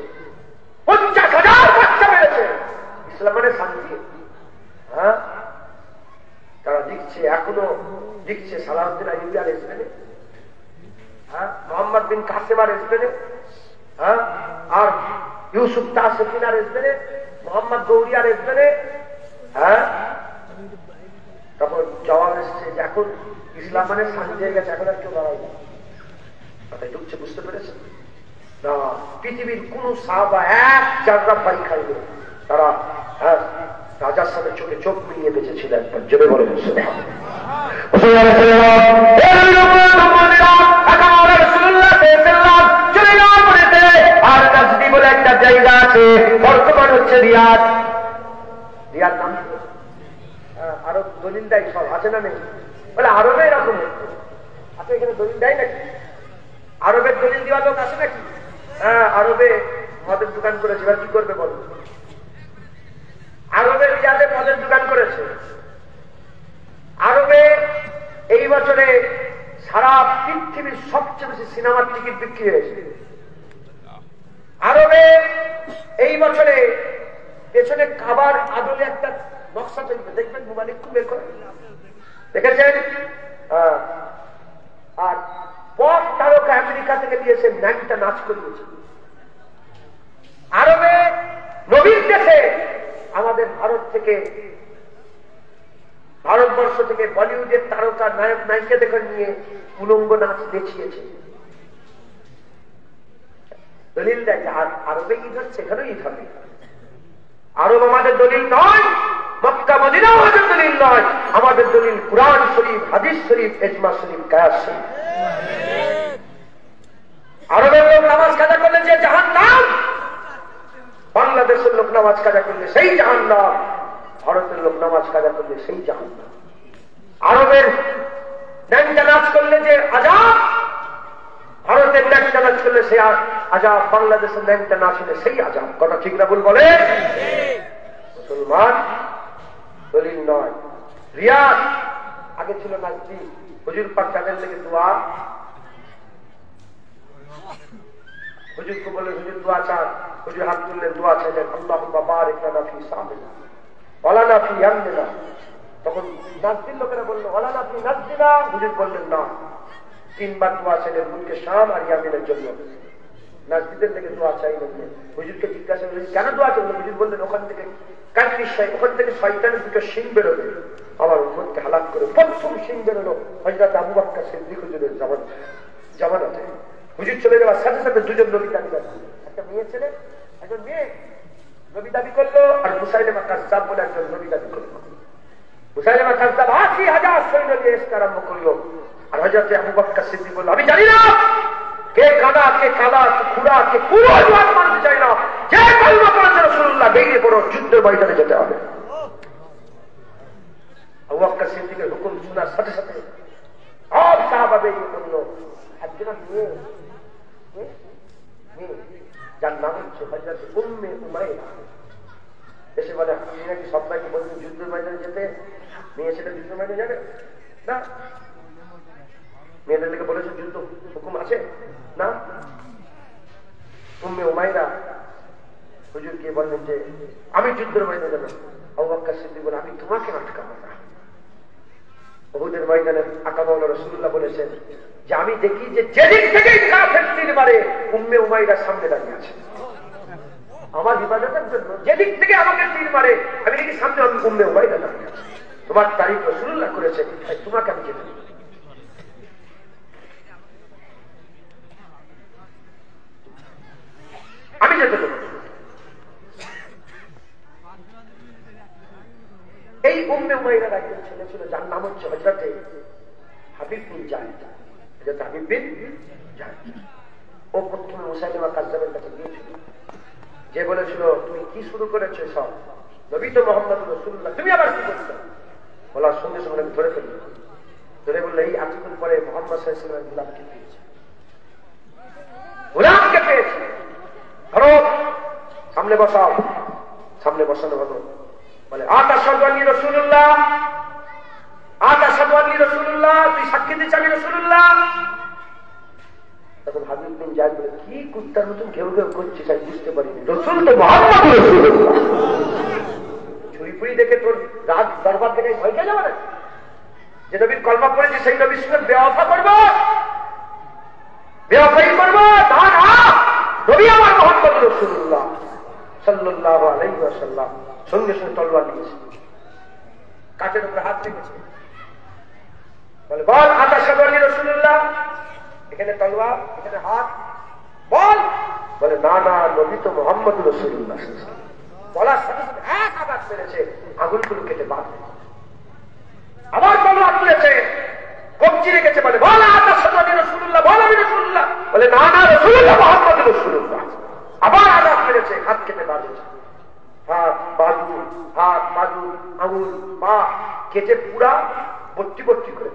[SPEAKER 1] 50,000 বাচ্চা মেরেছে, ইসলাম মানে শান্তি। হ্যাঁ, তারা লিখছে, এখনো লিখছে সালাউদ্দিন আইয়ুবী আর স্পেনে, হ্যাঁ, মোহাম্মদ বিন কাসেম আর স্পেনে, হ্যাঁ, আর ইউসুফ তাসিফিন আর স্পেনে, মোহাম্মদ গৌরী আর স্পেনে। হ্যাঁ, তখন জবাব এসছে যে এখন ইসলাম মানে শান্তি হয়ে গেছে, এখন আর কেউ লড়াই না। কথায় ঢুকছে, বুঝতে পেরেছে না? পৃথিবীর কোন সাহাবা এক জায়গা পাই খাইবে, তারা হ্যাঁ রাজার সাথে চোখে চোখ মিলিয়ে বেঁচেছিলেন। জোরে বলে আর নাজদি বলে একটা জায়গা আছে, বর্তমান হচ্ছে রিয়াদ। রিয়াদ নাম আরব দলিল দেয়, সব আছে না নেই? বলে আরবে এরকম আছে, এখানে দলিল দেয় নাকি? আরবের দলিল দেওয়া লোক আছে নাকি? হ্যাঁ, আরবে মদের দোকান করেছে, এবার কি করবে বলো? আরবে রিয়াদে মদের দোকান করেছে। আরবে এই বছরে সারা পৃথিবীর সবচেয়ে বেশি সিনেমার টিকিট বিক্রি হয়েছে। আরবে এই বছরে পেছনে কাবার আদলে একটা নকশা চলবে, দেখবেন মোবাইল একটু বের করে দেখেছেন। আর পপ তারকা আমেরিকা থেকে দিয়েছে, ন্যাংটা নাচ করিয়েছে। আরবে নবীর দেশে আমাদের আমাদের ভারতবর্ষ থেকে বলিউডের তারকা নায়ক নায়িকাদের নিয়ে উলঙ্গ নাচ দেখিয়েছে। দলিল দেয় যে আরবে ঈদ হচ্ছে, এখানেও ঈদ হবে। আরব আমাদের দলিল নয়, মক্কা মদিনা আমাদের দলিল নয়, আমাদের দলিল কুরআন শরীফ, হাদিস শরীফ, ইজমা শরীফ, কিয়াস শরীফ। আরবের লোক নামাজ কাজা করলে যে জাহান্নাম, বাংলাদেশের লোক নামাজ কাজা করলে সেই জাহান্নাম, ভারতের লোক নামাজ কাজা করলে সেই জাহান্নাম। আরবের ন্যাংটা নাচ করলে যে আযাব, ভারতের ন্যাংটা নাচ করলে সেই আযাব, বাংলাদেশের ন্যাংটা নাচ হলে সেই আযাব। কথা ঠিক না ভুল বলে? মুসলমান দলিল নয়। রিয়াজ আগে ছিল নাচটি, হুজুর পাক তাদের লেগে দোয়া, হুজুরকে বলে হুজুর দোয়া চান, হুজুর হাত তুললেন, দোয়া চাইলেন, আল্লাহুম্মা বারিক লানা ফি সামিনা ওয়ালানা ফি ইয়ামনিনা। তখন নাজদির লোকেরা বলল ওয়ালানা ফি নাজদিনা, হুজুর বললেন না। 3 বার দোয়া চাইলেন মুলকে শাম আর ইয়ামিনের জন্য। নাজদিদের থেকে দোয়া চাইলেন, হুজুরকে জিজ্ঞাসা করলেন কেন দোয়া চাইলেন? হুজুর বললেন ওখান থেকে ওখান থেকে শয়তানের 2টো শিং বেরোবে, আমার উম্মতকে হালাক করে। প্রথম শিং বেরোলো হযরত আবু বকর সিদ্দিক হুজুরের জামানাতে। হুজুর চলে যাওয়ার সাথে সাথে 2জন নবী দাবি করলো, একটা মেয়ে ছেলে, একজন মেয়ে নবী দাবি করলো, আর মুসাইলিমা কাযযাব বলে একজন নবী দাবি করলো। মুসাইলিমা কাযযাব 80,000 সৈন্য দিয়ে এসে আরম্ভ করলো, আর হযরত আবু বকর সিদ্দিক বলল আমি জানি না কে কানা, কে কালা, কে খুড়া, কে পুরো জওয়ান মানতে চাই না, যে কলমা পড়েছে রাসূলুল্লাহ বেরিয়ে পড়ো, যুদ্ধের ময়দানে যেতে হবে। আবু বকর সিদ্দিকের হুকুম শোনার সাথে সাথে সব সাহাবা বেরিয়ে পড়লো। একজন মেয়ে, যার নাম হচ্ছে হযরত উম্মে উমাইরা। এসে বলে আপনি নাকি সবাইকে বলছেন যুদ্ধের ময়দানে যেতে, মেয়ে ছেলে যুদ্ধের ময়দানে যাবে না? মেয়েদের দিকে বলেছেন যুদ্ধ হুকুম আছে না? উম্মে উমাইরা হুজুরকে বললেন যে আমি যুদ্ধের ময়দানে যাবো। আবু বকর সিদ্দিক বলে আমি তোমাকে আটকাবো না। উহুদের ময়দানে আকামাউলা রাসূলুল্লাহ বলেছেন যে আমি দেখি যে যেদিক থেকে কাফের তীর মারে উম্মে উমাইরা সামনে দাঁড়িয়ে আছে আমার হিফাজতের জন্য। যেদিক থেকে আমাকে তীর মারে আমি দেখি সামনে উম্মে উমাইরা দাঁড়িয়ে আছে। তোমার তারিফ রাসূলুল্লাহ করেছে, তাই তোমাকে আমি যেতে দেব। আমি যেতে দেব। এই উম্মে উমাইরার একজন ছেলে ছিল যার নাম হচ্ছে হযরত হাবিব বিন জায়েদ। হযরত হাবিব বিন জায়েদ ও প্রথমে মুসাইলিমা কাযযাবের কাছে গিয়েছিল, যে বলেছিল তুমি কি শুরু করেছো সব, নবী তো মুহাম্মদ রাসূলুল্লাহ, তুমি আবার কি করছো? বলার সঙ্গে সঙ্গে আমি ধরে ফেললাম, ধরে বললে এই আজকের পরে মুহাম্মদ সাল্লাল্লাহু আলাইহি ওয়াসাল্লাম গোলামকে পেয়েছে, গোলামকে পেয়েছে। ধরো সামনে বসাও, সামনে বসানো হলো। বলে আশহাদু আন্নী রাসূলুল্লাহ, আশহাদু আন্নী রাসূলুল্লাহ, তুই সাক্ষী দিচ্ছিস আমি রাসূলুল্লাহ। তখন হাবিব বিন জায়েদ বলে কি কুত্তার মতন ঘেউ ঘেউ করছিস, আমি বুঝতে পারিনি রাসূল তো মুহাম্মদ রাসূলুল্লাহ। ছুরি ফুরি দেখে তোর রাত দরবার থেকে ভয় খেয়ে যাবে না? যে নবীর কলমা পড়েছে সেই নবীর সঙ্গে বেওয়াফা করবো, বেওয়াফাই করবো? না না, নবী আমার মুহাম্মদ রাসূলুল্লাহ সাল্লাল্লাহু আলাইহি ওয়াসাল্লাম। সঙ্গে সঙ্গে তলোয়ার নিয়েছে, কাঠের উপরে হাত রেখেছে, বলে বল আশহাদু আন্নী রাসূলুল্লাহ। এখানে তলোয়ার, এখানে হাত, বল। বলে না না, নবী তো মুহাম্মদ রাসূলুল্লাহ। বলার সাথে সাথে এক আঘাত মেরেছে, আঙুলগুলো কেটে বাদ। আবার তলোয়ার তুলেছে, কবজি রেখেছে, বলে বল আশহাদু আন্নী রাসূলুল্লাহ, বল আমি রাসূলুল্লাহ। বলে না না, রাসূলুল্লাহ মুহাম্মদ রাসূলুল্লাহ। আবার আঘাত মেরেছে, হাত কেটে বাঁধেছে। হাত বাজু, হাত বাজু, আঙুল পা কেটে পুরা বট্টি বট্টি করে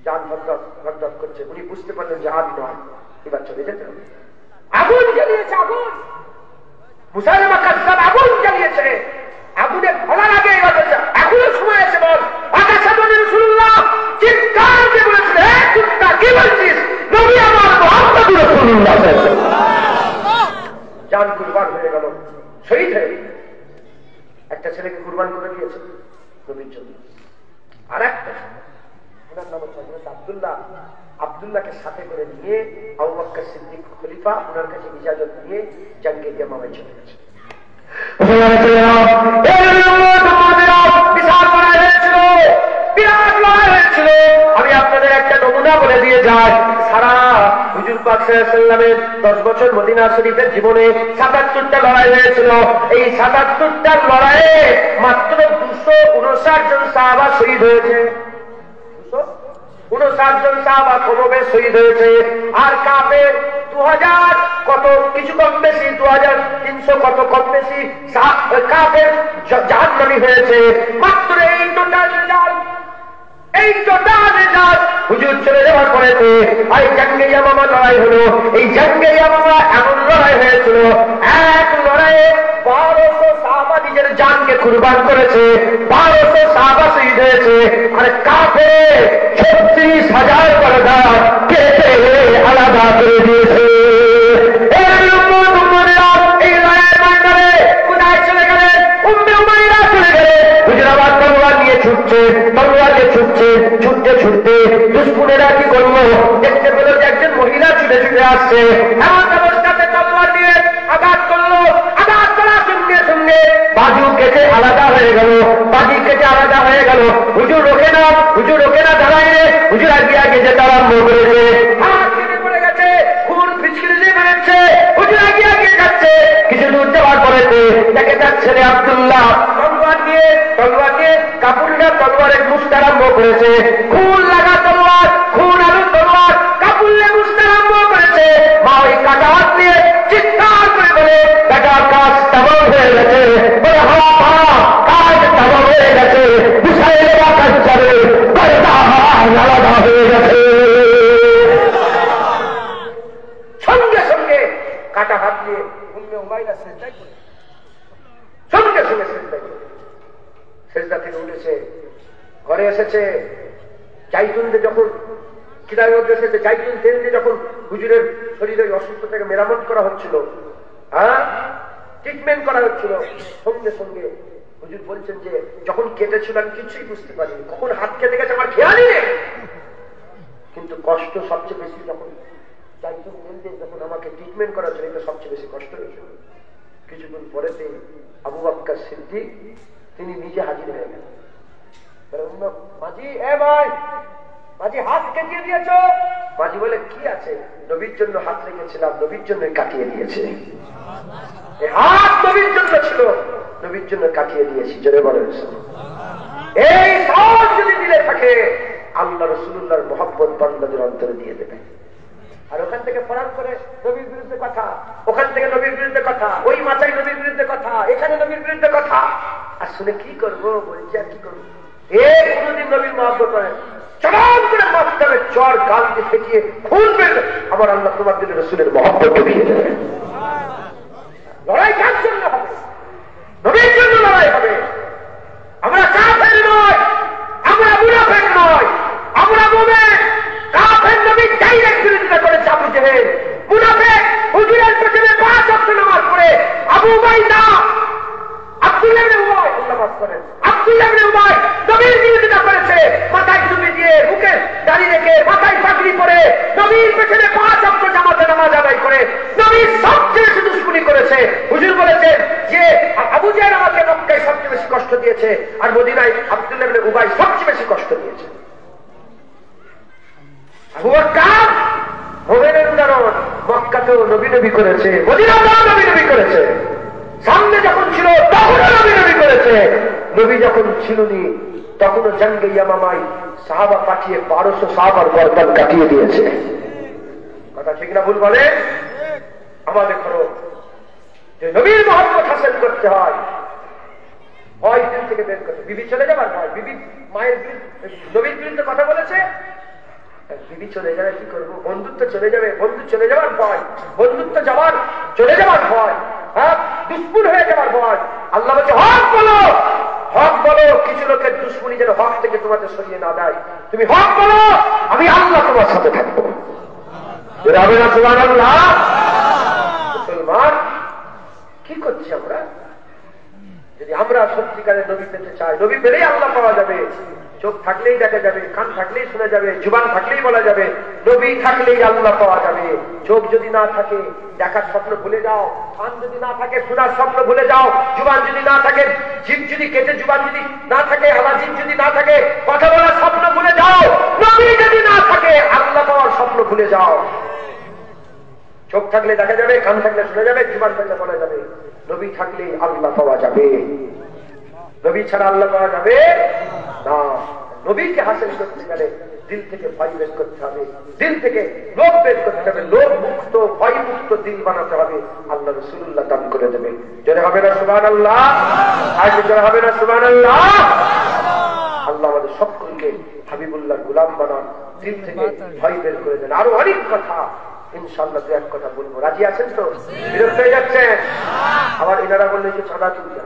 [SPEAKER 1] জান ভদ্র করছে। উনি বুঝতে পারলেন যে আর নয়, এবার চলে যেতে হবে। আগুন জ্বালিয়েছে, আগুন। মুসাইলিমা কাযযাব আগুন জ্বালিয়েছে, আগুনে ধরার আগে এখনো সময় আছে, বল আশহাদু আন্নী রাসূলুল্লাহ। চিৎকার দিয়ে বলেছিল হে কুত্তা কি বলছিস, নবী আমার মুহাম্মদ রাসূলুল্লাহ। জান কুরবান হয়ে গেল, শহীদ হয়ে একটা ছেলেকে কুরবান করে দিয়েছে নবীর জন্য। আর একটা ওনার নাম হচ্ছে হযরত আব্দুল্লাহ। আব্দুল্লাহকে সাথে করে নিয়ে আবু বকর সিদ্দিক খলিফা ওনার কাছে ইজাজত নিয়ে জঙ্গে ইয়ামামায় চলে গেছে। বিশাল লড়াই হয়েছিল, বিরাট লড়াই হয়েছিল। আমি আপনাদের একটা নমুনা বলে দিয়ে যাই। সারা হুজুর পাক সাল্লাল্লাহু আলাইহি ওয়াসাল্লামের 10 বছর মদিনা শরীফের জীবনে 77টা লড়াই হয়েছিল। এই 77টা লড়াইয়ে মাত্র 259 জন সাহাবা শহীদ হয়েছে। 259 জন সাহাবা কমবে শহীদ হয়েছে। আর কাফের 2000 কত কিছু কম বেশি, 2300 কত কম বেশি কাফের জাহান্নামী হয়েছে। মাত্র এই টোটাল রেজাল্ট, এই টোটাল রেজাল্ট হুজুর চলে যাওয়ার পরেতে এই জঙ্গে ইয়ামামা লড়াই হলো। এই জঙ্গে ইয়ামামা এমন লড়াই হয়েছিল, এক লড়াইয়ে 1200 সাহাবা নিজের জানকে কুরবান করেছে, 1200 সাহাবা শহীদ হয়েছে। আর কাফের 36,000 পর্দা কেটে আলাদা করে দিয়েছে। এই লড়াইয়ের ময়দানে কোথায় চলে গেলেন? উম্মে উমাইরা চলে গেলেন। হুজুরাবাদ তলোয়ার নিয়ে ছুটছে, তলোয়ারকে ছুটছে, ছুটতে ছুটতে দুশ্মনেরা কি করলো? দেখতে পেল যে একজন মহিলা ছুটে ছুটে আসছে। এমন অবস্থাতে তলোয়ার নিয়ে আঘাত করলো। আঘাত করার সঙ্গে সঙ্গে বাজু কেটে আলাদা হয়ে গেল, বাজি কেটে আলাদা হয়ে গেল। হুজুর রোকে না, হুজুর রোকে না, দাঁড়াইলে হুজুর আগে আগে যেতে আরম্ভ করেছে। হাত কেটে পড়ে গেছে, খুন ফিচকিরি দিয়ে বেরোচ্ছে। হুজুর আগে আগে যাচ্ছে। কিছু দূর যাওয়ার পরেতে দেখে তার ছেলে আব্দুল্লাহ তলোয়ার নিয়ে কাপুরটা তলোয়ারের মুছতে আরম্ভ করেছে। খুন লাগা তলোয়ার, খুন আলু তলোয়ার কাপুরলে মুছতে আরম্ভ করেছে। মা ওই কাটা হাত দিয়ে চিৎকার করে বলে, বেটার কাজ তামাম হয়ে গেছে। বলে কাজ তামাম হয়ে গেছে। মিসাইলের আকাশ চারে আলাদা হয়ে গেছে। সঙ্গে সঙ্গে কাটা হাত দিয়ে উম্মে উমাইরা সেজদায় পড়ে, সঙ্গে সঙ্গে সেজদায় পড়ে সেজদা থেকে উঠেছে, ঘরে এসেছে। জাইতুন দিয়ে যখন কিতাবের মধ্যে এসেছে, জাইতুন তেল দিয়ে যখন হুজুরের শরীরের অসুস্থতাকে মেরামত করা হচ্ছিল, ট্রিটমেন্ট করা হচ্ছিল, সঙ্গে সঙ্গে হুজুর বলছেন যে যখন কেটেছিল আমি কিছুই বুঝতে পারিনি, কখন হাত কেটে গেছে আমার খেয়ালই নেই। কিন্তু কষ্ট সবচেয়ে বেশি যখন জাইতুন তেল দিয়ে যখন আমাকে ট্রিটমেন্ট করা হচ্ছিল, এটা সবচেয়ে বেশি কষ্ট হয়েছিল। কিছুদিন পরেতে আবু বকর সিদ্দিক তিনি নিজে হাজির হয়ে গেলেন। মাঝি, ভাই মাঝি হাত কেটে দিয়েছ? মাঝি বলে, কি আছে? নবীর জন্য হাত রেখেছিলাম, নবীর জন্য কাটিয়ে দিয়েছে। হাত নবীর জন্য ছিল, নবীর জন্য কাটিয়ে দিয়েছি। জোরে বলেন। এই সাহস যদি দিলে থাকে, আল্লাহ রাসূলুল্লাহর মহব্বত বান্দাদের অন্তরে দিয়ে দেবে। আর ওখান থেকে পড়ান করে নবীর বিরুদ্ধে কথা, ওখান থেকে নবীর বিরুদ্ধে কথা, ওই মাথায় নবীর বিরুদ্ধে কথা, এখানে নবীর বিরুদ্ধে কথা। আর শুনে কি করবো? বলছি আর কি করবো? কোনদিন নবীর মহব্বত করেন, চরম করে মাঝখানে চর গাল দিয়ে ফেটিয়ে খুন বের, আমার আল্লাহ তোমার দিলে রাসূলের মহব্বত ঢুকিয়ে দেবে। লড়াই কার জন্য হবে? নবীর জন্য লড়াই হবে। আমরা কাফের নয়, আমরা মুনাফিক নয়, আমরা মুমিন। কাফের নবী ডাইরেক্ট বিরোধিতা করেছে আবু জেহেল, মুনাফিক হুজুরের পেছনে 5 ওয়াক্ত নামাজ পড়ে আবু উবাইদা, আব্দুল্লাহ ইবনে উবাই, আব্দুল্লাহ ইবনে উবাই নবীর বিরোধিতা করেছে, মাথায় টুপি দিয়ে, মুখে দাড়ি রেখে, মাথায় পাগড়ি পরে, নবীর পেছনে 5 ওয়াক্ত জামাতে নামাজ আদায় করে নবীর সবচেয়ে বেশি দুশমনি করেছে। হুজুর বলেছেন যে আবু জেহেল আমাকে মক্কায় সবচেয়ে বেশি কষ্ট দিয়েছে, আর মদিনায় আব্দুল্লাহ ইবনে উবাই সবচেয়ে বেশি কষ্ট দিয়েছে। আবু বকর মুমিনের উদাহরণ, মক্কাতেও নবী নবী করেছে, মদিনাতেও নবী নবী করেছে, সামনে যখন ছিল তখনও নবী নবী করেছে, নবী যখন ছিলনি তখনও জঙ্গে ইয়ামামায় সাহাবা পাঠিয়ে 1200 সাহাবার গর্দান কাটিয়ে দিয়েছে। কথা ঠিক না ভুল বলে? আমাদের করো যে নবীর মহব্বত হাসিল করতে হয়, ভয় দিল থেকে বের করতে। বিবি চলে যাবার ভয়, বিবি মায়ের নবীর বিরুদ্ধে কথা বলেছে, বিবি চলে যাবে কি করবো, বন্ধুত্ব চলে যাবে, বন্ধু চলে যাওয়ার ভয়, বন্ধুত্ব চলে যাওয়ার ভয়, দুশ্মন হয়ে যাওয়ার ভয়। আল্লাহ বলছে হক বলো, হক বলো। কিছু লোকের দুশ্মনী যেন হক থেকে তোমাদের সরিয়ে না দেয়। তুমি হক বলো, আমি আল্লাহ তোমার সাথে থাকবো। মুসলমান কি করছি আমরা? যদি আমরা সত্যিকারের নবী পেতে চাই, নবী পেলেই আল্লাহ পাওয়া যাবে। চোখ থাকলেই দেখা যাবে, কান থাকলেই শোনা যাবে, জুবান থাকলেই বলা যাবে, নবী থাকলেই আল্লাহ পাওয়া যাবে। চোখ যদি না থাকে দেখার স্বপ্ন ভুলে যাও, কান যদি না থাকে শোনার স্বপ্ন ভুলে যাও, জুবান যদি না থাকে, জিভ যদি কেটে জুবান যদি না থাকে, আলাজিভ যদি না থাকে, কথা বলার স্বপ্ন ভুলে যাও। নবী যদি না থাকে আল্লাহ পাওয়ার স্বপ্ন ভুলে যাও। চোখ থাকলে দেখা যাবে, কান থাকলে শোনা যাবে, জুবান থাকলে বলা যাবে, নবী থাকলে আল্লাহ পাওয়া যাবে। নবী ছাড়া আল্লাহ পাওয়া যাবে না। নবীকে হাসিল করতে গেলে দিল থেকে ভয় বের করতে হবে, দিল থেকে লোভ বের করতে হবে, লোভ মুক্ত ভয় মুক্ত দিল বানাতে হবে। আল্লাহ রাসূলুল্লাহ দান করে দেবে। জোরে হবে না সুবহানাল্লাহ? আর জোরে হবে না সুবহানাল্লাহ? আল্লাহ আমাদের সকলকে হাবিবুল্লাহর গোলাম বানান, দিল থেকে ভয় বের করে দেন। আরো অনেক কথা ইনশাআল্লাহ দু এক কথা বলবো। রাজি আছেন তো? বিরক্ত হয়ে যাচ্ছেন? আবার এনারা বললে যে চাঁদা তুলতে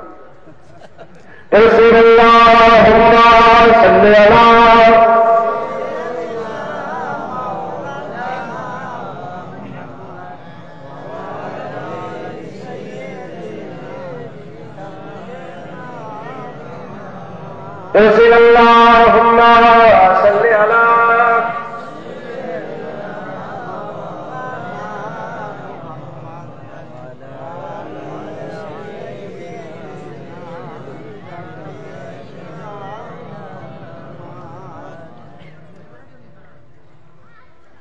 [SPEAKER 2] صلی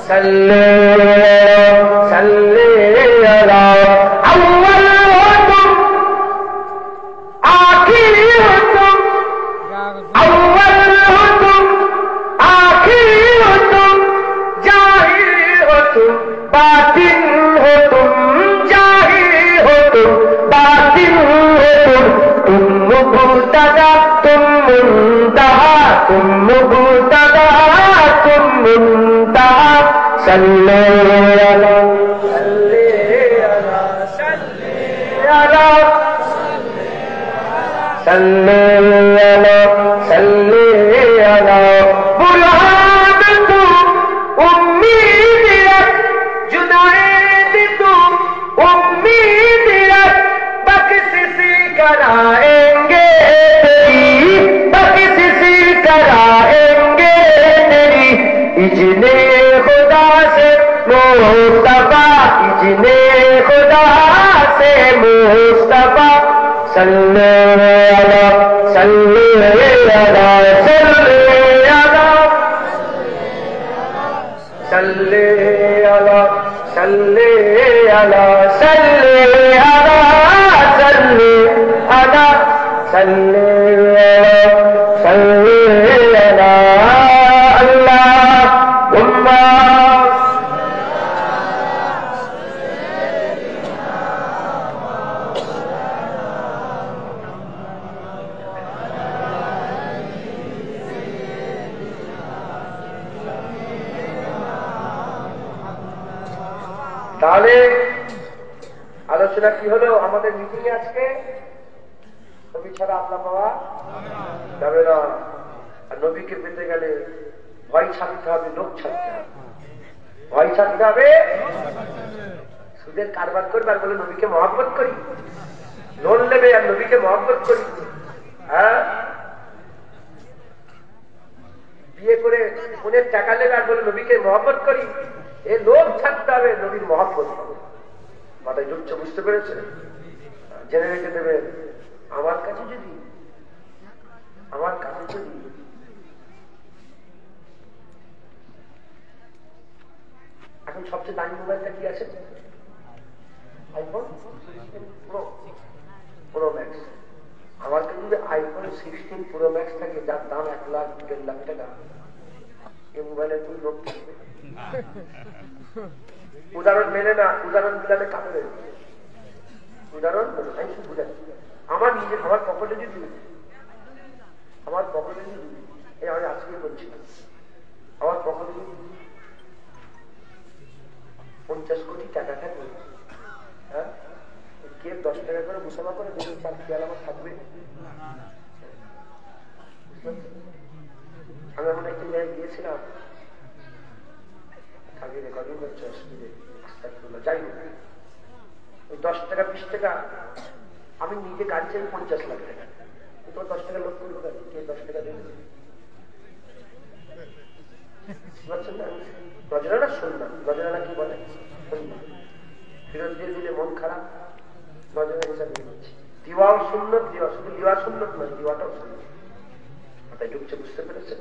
[SPEAKER 1] सल्ले अला अव्वल हो तुम, आखिर हो तुम, अव्वल हो तुम, आखिर हो तुम, जाहिर हो तुम, बातिन हो तुम, जाहिर हो तुम, बातिन हो तुम मुबतदा तुम मुंतहा, तुम मुबतदा तुम मुंतहा। सल्ले अला सल्ले अला सल्ले अला सल्ले अला सल्ले अला बुलहान तू उम्मीदियत, जुनायद तू उम्मीदियत, बख्शिश कराएंगे तेरी, बख्शिश कराएंगे तेरी। इजने खुदा से मुस्तफा, इजने खुदा से मुस्तफा। सल्ले अला सल्ले अला सल्ले अला सल्ले अला सल्ले अला सल्ले अला सल्ले अला सल्ले अला अल्लाहुम्मा। তাহলে আলোচনা কি হলো আমাদের মিটিং এ আজকে? নবী ছাড়া আল্লাহ পাওয়া যাবে না। আর নবীকে পেতে গেলে ভয় ছাড়তে হবে, লোক ছাড়তে হবে। ভয় ছাড়তে হবে, সুদের কারবার করবে আর বলে নবীকে মহব্বত করি, লোন নেবে আর নবীকে মহব্বত করি। হ্যাঁ, বিয়ে করে ফোনের টাকা নেবে আর বলে নবীকে মহব্বত করি। এই লোক ছাড়তে হবে, নবীর মহব্বত হবে। মাথায় ঢুকছে, বুঝতে পেরেছে? জেনে রেখে দেবে, আমার কাছে যদি এখন সবচেয়ে দামি মোবাইলটা কি আছে? IPhone pro max. আমার কাছে যদি আইফোন 16 প্রো ম্যাক্স থাকে, যার দাম 1 লাখ 1.5 লাখ টাকা, এই মোবাইলের কোন লোক থাকবে? উদাহরণ মেলে না, উদাহরণ দিলাতে কাঁদবে। উদাহরণ আমি শুধু বুঝাচ্ছি, আমার নিজের আমার পকেটে যদি এই আমি আজকে বলছি, আমার পকেটে যদি 50 কোটি টাকা থাকবে, হ্যাঁ, কে 10 টাকা করে মুসাফা করে দেখুন, তার খেয়াল আমার থাকবে। আমি এমন একটি জায়গায় গিয়েছিলাম, আগে রেকর্ডিং করছে, অসুবিধে যাই না, ওই 10 টাকা 20 টাকা আমি নিজে গাড়ি চাই 50 লাখ টাকা, তোমার 10 টাকা লোক করবো, কে 10 টাকা দেবে? রজনারা শুনলাম, রজনারা কি বলে শুনলাম, ফিরত দিয়ে দিলে মন খারাপ, রজনা হিসাবে দিচ্ছি। দিওয়াও সুন্নত, দিওয়া শুধু দিওয়া সুন্নত নয়, দিওয়াটাও সুন্নত। মাথায় ঢুকছে, বুঝতে পেরেছে?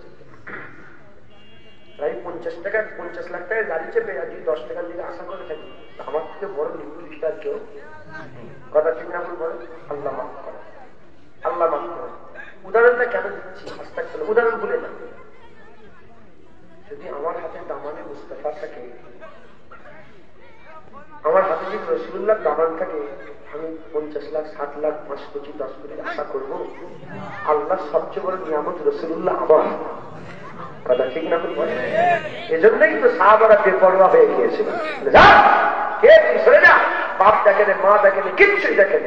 [SPEAKER 1] তাই 50 টাকা 50 লাখ টাকা গাড়ি চেপে আর যদি 10 টাকার দিকে আশা করে থাকি, আমার থেকে বড় নির্দিষ্ট আর কেউ কথা ঠিক না বলে। আল্লাহ মাফ করে, আল্লাহ মাফ করে। উদাহরণটা কেন দিচ্ছি? আস্তাগফিরুল্লাহ, উদাহরণ বলে না, যদি আমার হাতে দামানে মুস্তাফা থাকে, আমার হাতে যদি রাসূলুল্লাহ দামান থাকে, আমি 50 লাখ 7 লাখ 5 কোটি 10 কোটি আশা করবো? আল্লাহ সবচেয়ে বড় নিয়ামত রাসূলুল্লাহ আমার। কথা ঠিক না বলে? এজন্যই তো সাহাবারা বেপরোয়া হয়ে গিয়েছিল, কে সরে যা, বাপ দেখে মা দেখে কিচ্ছুই দেখে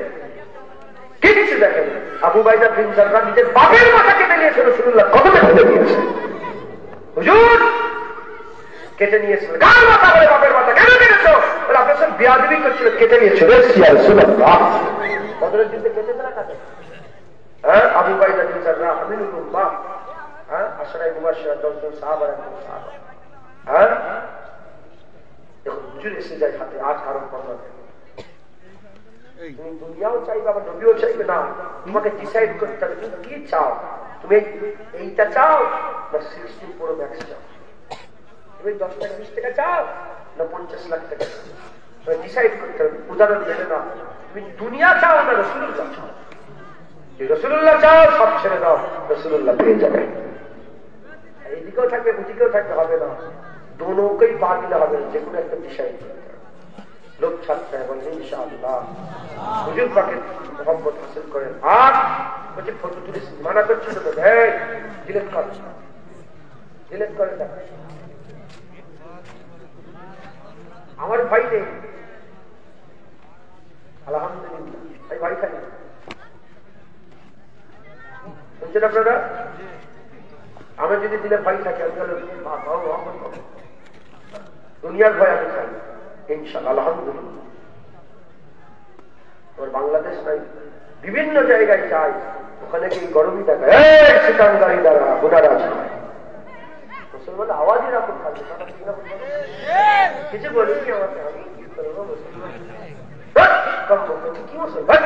[SPEAKER 1] কিচ্ছু দেখে। আবু বাইদা বিন জাররাহ নিজের বাপের মাথা কেটে নিয়েছিল, রাসূলুল্লাহ কদমে ফেলে দিয়েছে। হুজুর কেটে নিয়েছিল, কার মাথা বলে বাপের মাথা কেন কেটেছো? বলে আপনার সব বিয়াদবি করছিল, কেটে নিয়েছিল। বদরের যুদ্ধে কেটেছে না কাটে? হ্যাঁ, আবু বাইদা বিন জাররাহ আমিনুল উম্মাহ, হ্যাঁ, আশরায়ে মুবাশশিরা 10 জন সাহাবা, হ্যাঁ, দেখুন হুজুর এসে যায় হাতে, আজ কারণ কথা তুমি দুনিয়াও চাইবে আবার নবীও চাইবে না, তোমাকে ডিসাইড করতে হবে তুমি কি চাও। তুমি এইটা চাও না 16 প্রো ম্যাক্স চাও? তুমি 10 টাকা 20 টাকা চাও না 50 লাখ টাকা চাও, ডিসাইড করতে হবে। উদাহরণ দেবে না, তুমি দুনিয়া চাও না রাসূলুল্লাহ চাও, যে রাসূলুল্লাহ চাও সব ছেড়ে দাও, রাসূলুল্লাহ পেয়ে যাবে। এইদিকেও থাকবে ওদিকেও থাকতে হবে না, দোনোকেই পা দিলে হবে না, যে কোনো একটা ডিসাইড করতে হবে। লোক ছাড়তে হবে ইনশাআল্লাহ, হুজুর পাকের মোহাম্মত হাসিল করেন। আর বলছি ফটো তুলে মানা করছিল তো, ডিলেট কর, ডিলেট করে দেখ। আমার ভাই নেই আলহামদুলিল্লাহ, আমি ভাই খাই। শুনছেন আপনারা? আমার যদি দিলে ভাই থাকে দুনিয়ার ভয় আমি খাই ইনশাআল্লাহ আলহামদুলিল্লাহ। আমার বাংলাদেশ নাই, বিভিন্ন জায়গায় যাই, ওখানে কি গরমই দেখায় শীতাঙ্গারি দ্বারা বোনারা চায়। মুসলমান আওয়াজই রাখুন, খালি কিছু বলি কি আমাকে, আমি কি করবো মুসলমান কি মুসলমান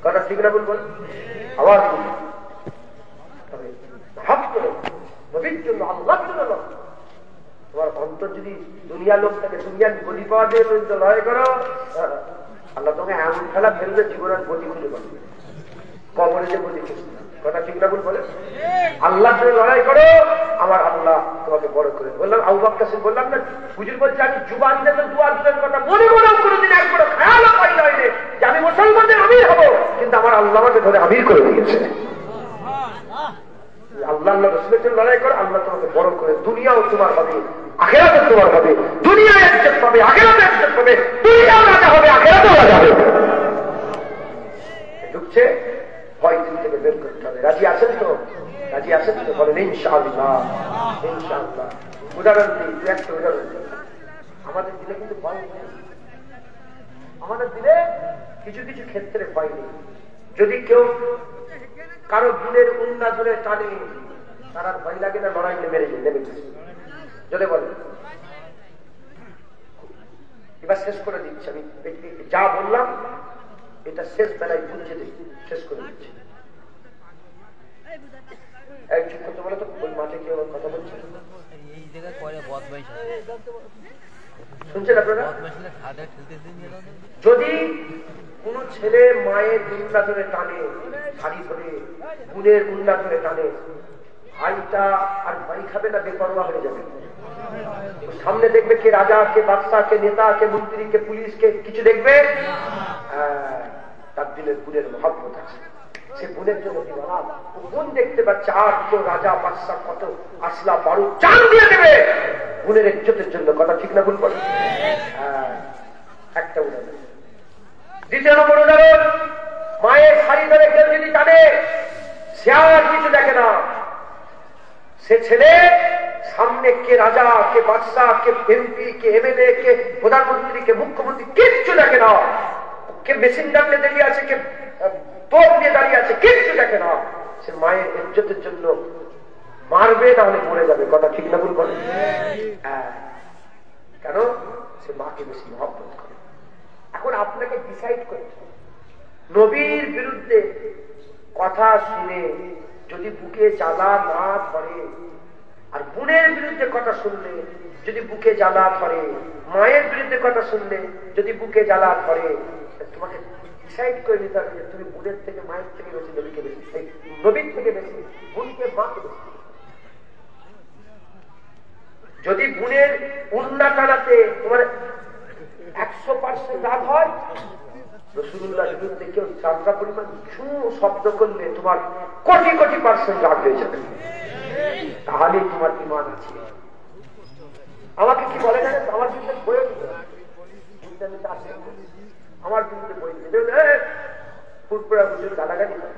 [SPEAKER 1] কথা ঠিক না বলবো, আওয়াজ হাত করো নবীর জন্য, আল্লাহর জন্য। তোমার অন্তর যদি দুনিয়া লোক থাকে, দুনিয়ার গতি পাওয়া দিয়ে লড়াই করো, আল্লাহ তোমাকে এমন খেলা ফেলবে জীবনের গতি খুঁজে পাবে, কবরে যে গতি খুঁজবে। কথা ঠিক না বল বলে আল্লাহ জন্য লড়াই করো, আমার আল্লাহ তোমাকে বড় করে। বললাম আবু বকর সিদ্দিক, বললাম না হুজুর বলছে আমি জুবান দিয়ে তো দুয়া দুটার কথা মনে মনেও কোনোদিন একবার খেয়ালও পাই না যে আমি মুসলমানদের আমির হবো, কিন্তু আমার আল্লাহ আমাকে ধরে আমির করে দিয়েছে। আল্লাহ আল্লাহ রাসূলের জন্য লড়াই করো, আল্লাহ তোমাকে বড় করে, দুনিয়াও তোমার হবে আখিরাতেও তোমার হবে, দুনিয়ায় ইজ্জত পাবে আখিরাতে ইজ্জত পাবে, দুনিয়াও রাজা হবে আখিরাতেও রাজা হবে। ঢুকছে ভয় দিন থেকে বের করতে হবে। রাজি আছেন তো? রাজি আছেন তো? বলেন ইনশাআল্লাহ ইনশাআল্লাহ। উদাহরণ দিই, একটা উদাহরণ দিই। আমাদের দিলে কিন্তু ভয় নেই, আমাদের দিলে কিছু কিছু ক্ষেত্রে ভয় নেই। যদি কেউ কারো দিনের উন্না ধরে টানে, তার ভয় লাগে না, লড়াইলে মেরে নেমে গেছে যদি বলে। এবার শেষ করে দিচ্ছি, আমি যা বললাম এটা শেষ বেলায় বুঝে দিই, শেষ করে দিচ্ছি। এক চুপ করতে বলে তো, ওই মাঠে কেউ কথা বলছে শুনছেন আপনারা? যদি কোন ছেলে মায়ের উন্না ধরে টানে, শাড়ি ধরে, বোনের উন্না ধরে টানে, ভাইটা আর ভাই খাবে না, বেপরোয়া হয়ে যাবে। সামনে দেখবে কে রাজা, কে বাদশা, কে নেতা, কে মন্ত্রী, কে পুলিশ, কে কিছু দেখবে, তার দিলের বোনের মহব্বত আছে, সে বোনের জন্য দিবানা। বোন দেখতে পাচ্ছে আর কেউ রাজা বাদশা কত আসলা বারু চান দিয়ে দেবে বোনের ইজ্জতের জন্য। কথা ঠিক না ভুল বলে? একটা উদাহরণ। দ্বিতীয় নম্বর উদাহরণ, মায়ের শাড়ি ধরে কেউ যদি টানে, সে আর কিছু দেখে না, সে ছেলে সামনে কে রাজা, কে বাদশা, কে এমপি, কে এমএলএ, কে প্রধানমন্ত্রী, কে মুখ্যমন্ত্রী, কিচ্ছু দেখে না। কে মেশিন গানে দাঁড়িয়ে আছে, কে তোপ দিয়ে দাঁড়িয়ে আছে, কিচ্ছু দেখে না। সে মায়ের ইজ্জতের জন্য মারবে, না হলে মরে যাবে। কথা ঠিক না ভুল বলে? কেন? সে মাকে বেশি মহব্বত করে। এখন আপনাকে ডিসাইড করতে হবে, নবীর বিরুদ্ধে কথা শুনে যদি বুকে জ্বালা না ধরে, আর বোনের বিরুদ্ধে কথা শুনলে যদি বুকে জ্বালা ধরে, মায়ের বিরুদ্ধে কথা শুনলে যদি বুকে জ্বালা ধরে, তোমাকে ডিসাইড করে নিতে হবে যে তুমি বোনের থেকে, মায়ের থেকে বেশি নবীকে বেশি, নবীর থেকে বেশি বোনকে, মাকে বেশি। যদি বোনের উন্না টানাতে তোমার 100% রাগ হয়, রাসূলুল্লাহর বিরুদ্ধে কেউ চামড়া পরিমাণ ছু শব্দ করলে তোমার কোটি কোটি % রাগ হয়ে যাবে, তাহলেই তোমার ঈমান আছে। আমাকে কি বলে জানেন? আমার বিরুদ্ধে বই দিতে, আমার বিরুদ্ধে বই দিতে, ফুটপুরা হুজুর গালাগালি করে,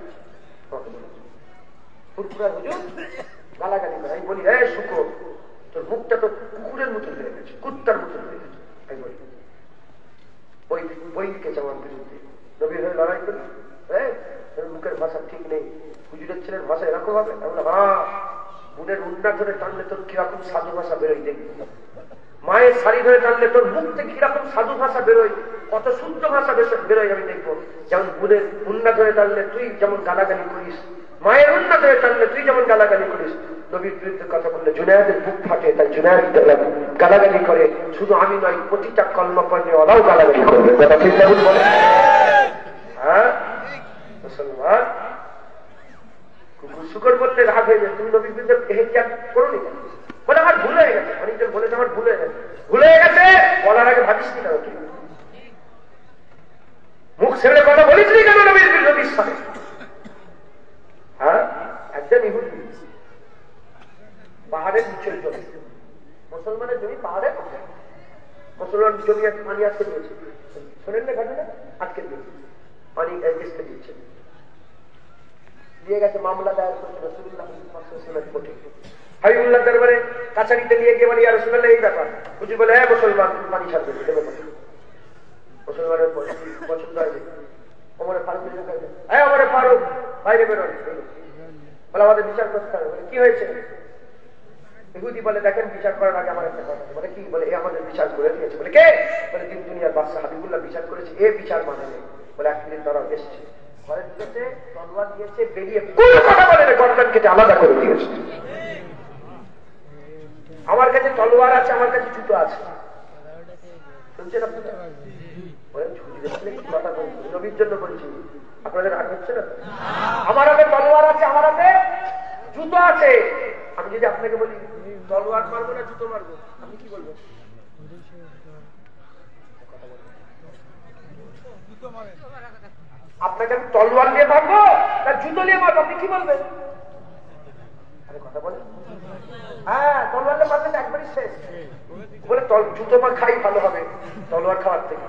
[SPEAKER 1] ফুটপুরা হুজুর গালাগালি করে। আমি বলি, শুকর, তোর মুখটা তো কুকুরের মতন হয়ে গেছে, কুত্তার মতন হয়ে গেছে। আমি বলি বই লিখেছে আমার বিরুদ্ধে, নবী হয়ে লড়াই করি, তোর মুখের ভাষা ঠিক নেই, হুজুরের ছেলের ভাষা এরকম হবে। আমি বললাম, বোনের উন্না ধরে টানলে তোর কিরকম সাধু ভাষা বেরোয় দেখবি, মায়ের শাড়ি ধরে টানলে তোর মুখ থেকে কিরকম সাধু ভাষা বেরোয়, কত শুদ্ধ ভাষা বেরোয় আমি দেখবো। যেমন বোনের উন্না ধরে টানলে তুই যেমন গালাগালি করিস, মায়ের উন্নত হয়ে টানলে তুই যেমন গালাগালি করিস, নবীর বিরুদ্ধে কথা বললে জুনায়েদের বুক ফাটে, তাই জুনায়েদ গালাগালি করে। শুধু আমি নয়, প্রতিটা কলমা পড়লে ওরাও গালাগালি করবে। কথা ঠিক না বলে? হ্যাঁ, মুসলমান কুকুর শুকর বললে রাগ হয়ে যায়, তুমি নবীর বিরুদ্ধে এহেতিয়াত করো নি? বলে আমার ভুল হয়ে গেছে। অনেকজন বলেছে আমার ভুল হয়ে গেছে। ভুল হয়ে গেছে বলার আগে ভাবিস নি কেন? তুই মুখ ছেড়ে কথা বলিস নি কেন নবীর সাথে? হ্যাঁ, একদম ইহুদি পাহাড়ের নিচের জমি, মুসলমানের জমি পাহাড়ে, মুসলমান জমি পানি আজকে দিয়েছে, শোনেন না ঘটনা? আজকে দিয়েছে পানি এসকে দিচ্ছে, দিয়ে গেছে, মামলা দায়ের করছে রাসূলুল্লাহ কোর্টে। হাবিবুল্লাহ দরবারে কাছারিতে নিয়ে গিয়ে বলে, ইয়া রাসূলুল্লাহ এই ব্যাপার। হুজুর বলে, হ্যাঁ মুসলমান পানি ছাড়বে, দেবে পানি। মুসলমানের পছন্দ হয়নি। ওমরে ফারুক, হ্যাঁ ওমরে ফারুক বাইরে বেরোন, বলে আমাদের বিচার করতে হবে। বলে কি হয়েছে? ইহুদি বলে, দেখেন বিচার করার আগে আমার একটা কথা। বলে কি? বলে এ আমাদের বিচার করে দিয়েছে। বলে কে? বলে দিন দুনিয়ার বাদশা হাবিবুল্লাহ বিচার করেছে, এ বিচার মানে নেই। বলে এক মিনিট তারা এসছে, ঘরে দিয়েছে, তলোয়ার দিয়েছে, বেরিয়ে কোনো কথা বলে না, গর্দান কেটে আলাদা করে দিয়েছে। আমার কাছে তলোয়ার আছে, আমার কাছে জুতো আছে, শুনছেন আপনারা? কথা বলছি, নবীর জন্য বলছি, আপনাদের রাগ হচ্ছে না? আমার হাতে তলোয়ার আছে, আমার হাতে জুতো আছে। আমি যদি আপনাকে বলি তলোয়ার মারবো না জুতো মারবো, আপনি কি বলবেন? আপনাকে আমি তলোয়ার নিয়ে মারবো না জুতো নিয়ে মারবো, আপনি কি বলবেন? আরে কথা বলেন। হ্যাঁ, তলোয়ার নিয়ে মারবেন একবারই শেষ। বলে জুতো মা খাই ভালো হবে তলোয়ার খাওয়ার থেকে।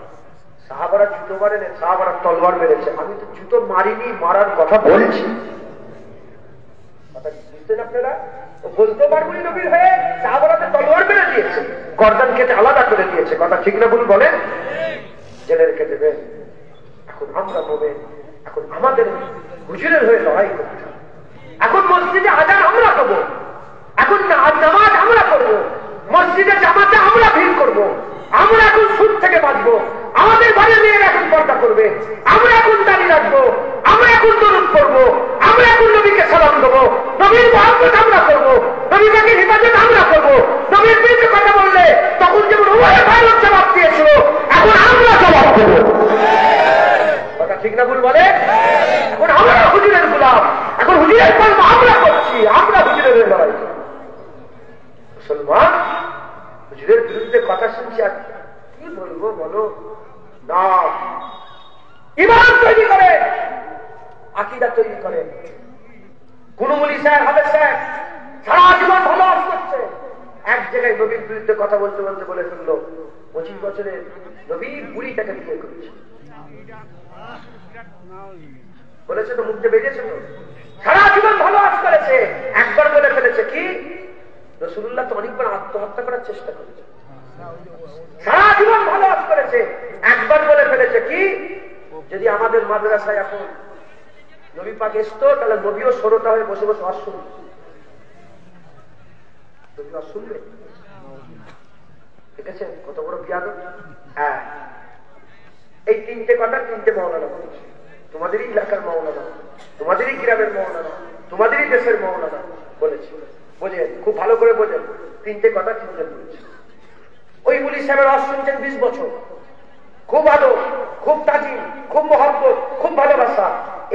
[SPEAKER 1] সাহাবারা জুতো মারেন, সাহাবারা তলোয়ার মেরেছে। আমি তো জুতো মারিনি, মারার কথা বলছি। কথা বুঝতেন আপনারা? বলতে পারবো নবীর হয়ে সাহাবারা তলোয়ার মেরে দিয়েছে, গর্দান কেটে আলাদা করে দিয়েছে। কথা ঠিক না ভুল বলেন? জেলের কেটে দেন। এখন আমরা বলে, এখন আমাদের হুজুরের হয়ে লড়াই করতে হবে। এখন মসজিদে আজান আমরা করবো, এখন নামাজ আমরা করবো, মসজিদে জামাতে আমরা ভিড় করবো, আমরা এখন সুদ থেকে বাঁচবো, আমাদের ঘরে মেয়েরা এখন পর্দা করবে, আমরা এখন দাঁড়িয়ে রাখবো, আমরা এখন দরুদ করবো, আমরা এখন নবীকে সালাম দেবো, নবীর মহব্বত আমরা করবো, নবীকে হিফাজত আমরা করবো। নবীর বিরুদ্ধে কথা বললে তখন যেমন ওমর ফারুক জবাব দিয়েছিল, এখন আমরা জবাব দেবো। কথা ঠিক না ভুল বলে? এখন আমরা হুজুরের গোলাম, এখন হুজুরের কর্ম আমরা করছি, আমরা হুজুরের লড়াই। মুসলমান হুজুরের বিরুদ্ধে কথা শুনছি, আর কি বলবো বলো না? ইমান তৈরি করে, আকীদা তৈরি করে। কোন মুলি সাহেব, হাফেজ সাহেব সারা জীবন ভালো আজ করছে, এক জায়গায় নবীর বিরুদ্ধে কথা বলতে বলতে বলে ফেললো 25 বছরের নবী বুড়িটাকে বিয়ে করেছে। বলেছে তো, মুখে বেরিয়েছে তো, সারা জীবন ভালো আজ করেছে, একবার বলে ফেলেছে কি রাসূলুল্লাহ তো অনেকবার আত্মহত্যা করার চেষ্টা করেছে। সারা জীবন ভালো আজ করেছে, একবার বলে ফেলেছে কি যদি আমাদের মাদ্রাসায় এখন নবী পাক আসতো, তাহলে নবীও সরোটা হয়ে বসে বসে ওয়াজ শুনবে। নবী ওয়াজ শুনবে, ঠিক আছে? কত বড় বিয়াদব! হ্যাঁ, এই তিনটে কথা তিনটে মাওলানা বলেছে। তোমাদেরই এলাকার মাওলানা, তোমাদেরই গ্রামের মাওলানা, তোমাদেরই দেশের মাওলানা বলেছে। বোঝেন, খুব ভালো করে বোঝেন, তিনটে কথা তিনজন বলেছে। ওই মুলি সাহেবের ওয়াজ শুনছেন 20 বছর, খুব আদর, খুব তাজিম, খুব মহব্বত, খুব ভালোবাসা।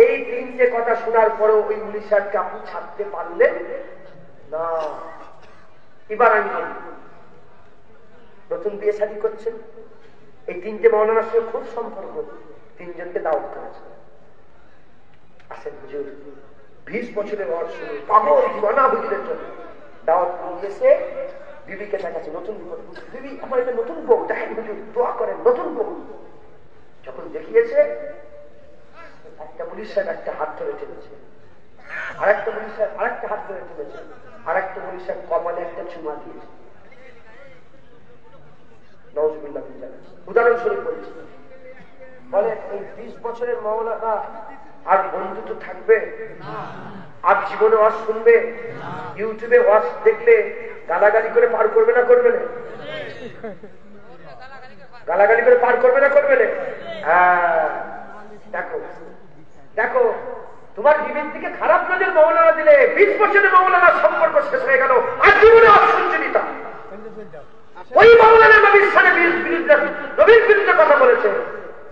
[SPEAKER 1] এই তিনটে কথা শোনার পরেও ওই মুলি সাহেবকে আপনি ছাড়তে পারলেন না। এবার আমি বলি, নতুন বিয়ে শাদী করছেন, এই তিনটে মাওলানার সঙ্গে খুব সম্পর্ক, তিনজনকে দাওয়াত করেছে, আসেন হুজুর 20 বছরের ওয়াজ শুনে পাগল দিওয়ানা হুজুরের জন্য দাওয়াত দিয়েছে। বিবিকে দেখাচ্ছে, নতুন বিবি আমার এটা নতুন বউ, দেখেন হুজুর দোয়া করেন, নতুন বউ। যখন দেখিয়েছে, একটা পুলিশ সাহেব একটা হাত ধরে টেনেছে, আরেকটা পুলিশ সাহেব আরেকটা হাত ধরে টেনেছে, আরেকটা পুলিশ সাহেব কপালে একটা চুমা দিয়েছে। নাউজুবিল্লাহ মিন যালিক, উদাহরণস্বরূপ বলছি। বলে এই 20 বছরের মাওলানা আর বন্ধুত্ব থাকবে? আর জীবনে ওয়াজ শুনবে? ইউটিউবে ওয়াজ দেখলে গালাগালি করে পার করবে না করবে না? গালাগালি করে পার করবে না করবে না? হ্যাঁ, দেখো দেখো তোমার বিবির দিকে খারাপ নজর মৌলানা দিলে 20 বছরের মৌলানার সম্পর্ক শেষ হয়ে গেল, আর জীবনে অসুচিতা। ওই মৌলানা নবীর বিরুদ্ধে কথা বলেছে,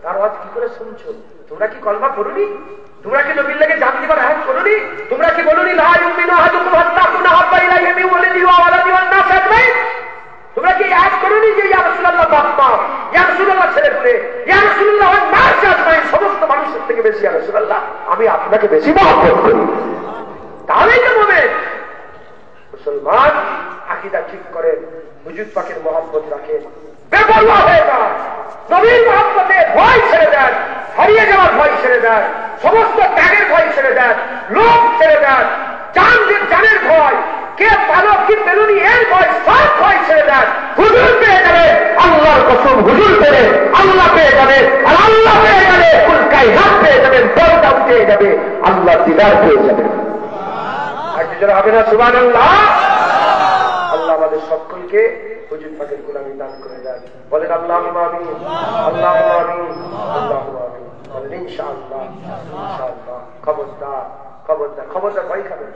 [SPEAKER 1] তার আওয়াজ কি করে শুনছো? তোমরা কি কলমা করুনি? তোমরা কি নবীর লাগে জান দিবার আয়াত করুনি? তোমরা কি বলুনি লা ইউমিনু আহাদুকুম হাত্তা কুনা হাব্বা ইলাইহি মিন ওয়ালিদিহি ওয়া ওয়ালাদিহি ওয়ান নাস আজমাইন? তোমরা কি আয়াত করুনি যে ইয়া রাসূলুল্লাহ বাপ্পা, ইয়া রাসূলুল্লাহ ছেলেপুলে, ইয়া রাসূলুল্লাহ ওয়ান নাস আজমাইন, সমস্ত মানুষের থেকে বেশি ইয়া রাসূলুল্লাহ আমি আপনাকে বেশি মহব্বত করি? তাহলেই তো মুমিন। মুসলমান আকীদা ঠিক করে, হুজুর পাকের মহব্বত রাখেন, বেপরোয়া হয়ে যান, নবীর মহব্বতে ভয় ছেড়ে দেন, হারিয়ে যাওয়ার ভয় ছেড়ে দেন, সমস্ত ত্যাগের ভয় ছেড়ে দেন, লোভ ছেড়ে দেন, জানের ভয়, কে পালো কি পেলুনি এর ভয়, সব ভয় ছেড়ে দেন। হুজুর পেয়ে যাবে, আল্লাহর কসম হুজুর পেয়ে আল্লাহ পেয়ে যাবে, আর আল্লাহ পেয়ে যাবে কুল কায়নাত পেয়ে যাবেন, পর্দা উঠে যাবে, আল্লাহ দিদার পেয়ে যাবেন। আর যারা হবে না সুবহানাল্লাহ। আল্লাহ আমাদের সকলকে হুজুর পাকের গোলামি দান করে দেন। বলেন আল্লাহুম্মা আমিন, আল্লাহুম্মা আমিন, আল্লাহুম্মা আমিন। বলেন ইনশাআল্লাহ, ইনশাআল্লাহ। খবরদার খবরদার খবরদার, ভয় খাবেন।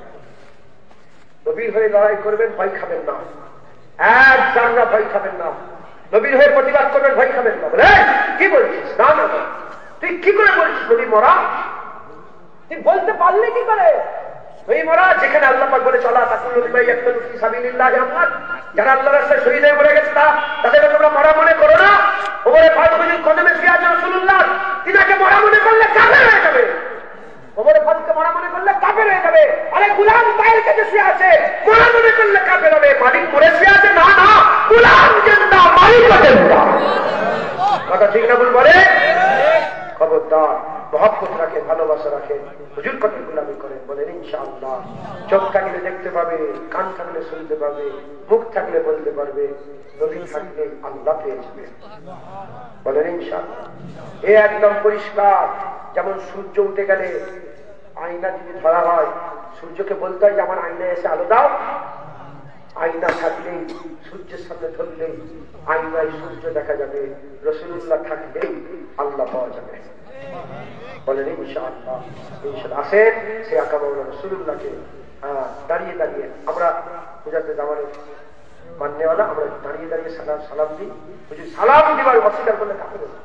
[SPEAKER 1] নবীর হয়ে লড়াই করবেন, ভয় খাবেন না। এক জানরা ভয় খাবেন না। নবীর হয়ে প্রতিবাদ করবেন, ভয় খাবেন না। বলে কি বলছিস? না না না, তুই কি করে বলছিস নবী মরা? তুই বলতে পারলি কি করে? ওই মরা যেখানে আল্লাহ পাক বলে চলা তাকুল্লু বিমা ইয়াকতুলু ফি সাবিলিল্লাহি আমওয়াত, যারা আল্লাহর রাস্তায় শহীদ হয়ে মরে গেছে তাদের তোমরা মরা মনে করো না। ওমরে ফারুক হুজুর কদমে শুয়ে আছে রাসূলুল্লাহ, তিনাকে মরা মনে করলে কাফের হয়ে যাবে। ওমরে ফারুককে মরা মনে করলে কাফের হয়ে যাবে। আরে গোলাম পায়ের কাছে শুয়ে আছে, মরা মনে করলে কাফের হবে। মালিক মরে শুয়ে আছে, না না, গোলাম জিন্দা, মালিক জিন্দা। কথা ঠিক না ভুল বলে? খবরদার, মহব্বত রাখে, ভালোবাসা রাখে, হুজুর পাকের গোলামি করেন। বলেন ইনশাআল্লাহ। চোখ থাকলে দেখতে পাবে, কান থাকলে শুনতে পাবে, মুখ থাকলে বলতে পারবে, নবী থাকলে আল্লাহ পেয়ে যাবে। বলেন ইনশাআল্লাহ। এ একদম পরিষ্কার। যেমন সূর্য উঠে গেলে আয়না যদি ধরা হয়, সূর্যকে বলতে হয় যে আমার আয়নায় এসে আলো দাও। আয়না থাকলেই, সূর্যের সামনে ধরলেই আয়নায় সূর্য দেখা যাবে। রাসূলুল্লাহ থাকলেই আল্লাহ পাওয়া যাবে। বলেন ইনশাআল্লাহ। ইনশাআল্লাহ। আসেন সে আকা মাওলানা রাসূলুল্লাহকে দাঁড়িয়ে দাঁড়িয়ে, আমরা হুজুরের জামানের মাননেওয়ালা, আমরা দাঁড়িয়ে দাঁড়িয়ে সালাম দিই। হুজুর সালাম দিবার অস্বীকার করলে কাফের হবে।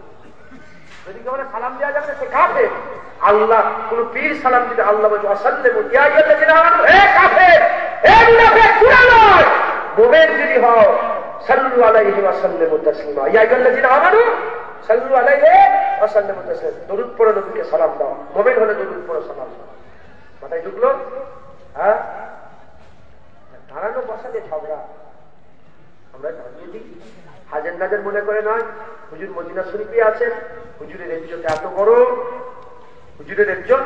[SPEAKER 1] যদি কেউ সালাম দেওয়া যাবে না, সে কাফের। আল্লাহ কোন পীর সালাম দিতে আল্লাহ বলছে ওয়াসাল্লিমু ইয়া আইয়ুহাল্লাযীনা আমানু, হে কাফের, হে মুনাফিক, কুরআন নয়, মুমিন যদি হও সাল্লু আলাইহি ওয়া সাল্লিমু তাসলিমা। ইয়া আইয়ুহাল্লাযীনা আমানু সাল্লু আলাইহি ওয়া সাল্লিমু তাসলিমা। দরুদ পড়ে নবীকে সালাম দাও। মুমিন হলে দরুদ পড়ে সালাম দাও। মাথায় ঢুকলো? হ্যাঁ, দাঁড়ানো বসালে ঝগড়া, আমরা দাঁড়িয়ে দিই। হাজার নাজার মনে করে নয়। হুজুর মদিনা শরীফে আছেন, হুজুরের ইজ্জত এত বড়, হুজুরের ইজ্জত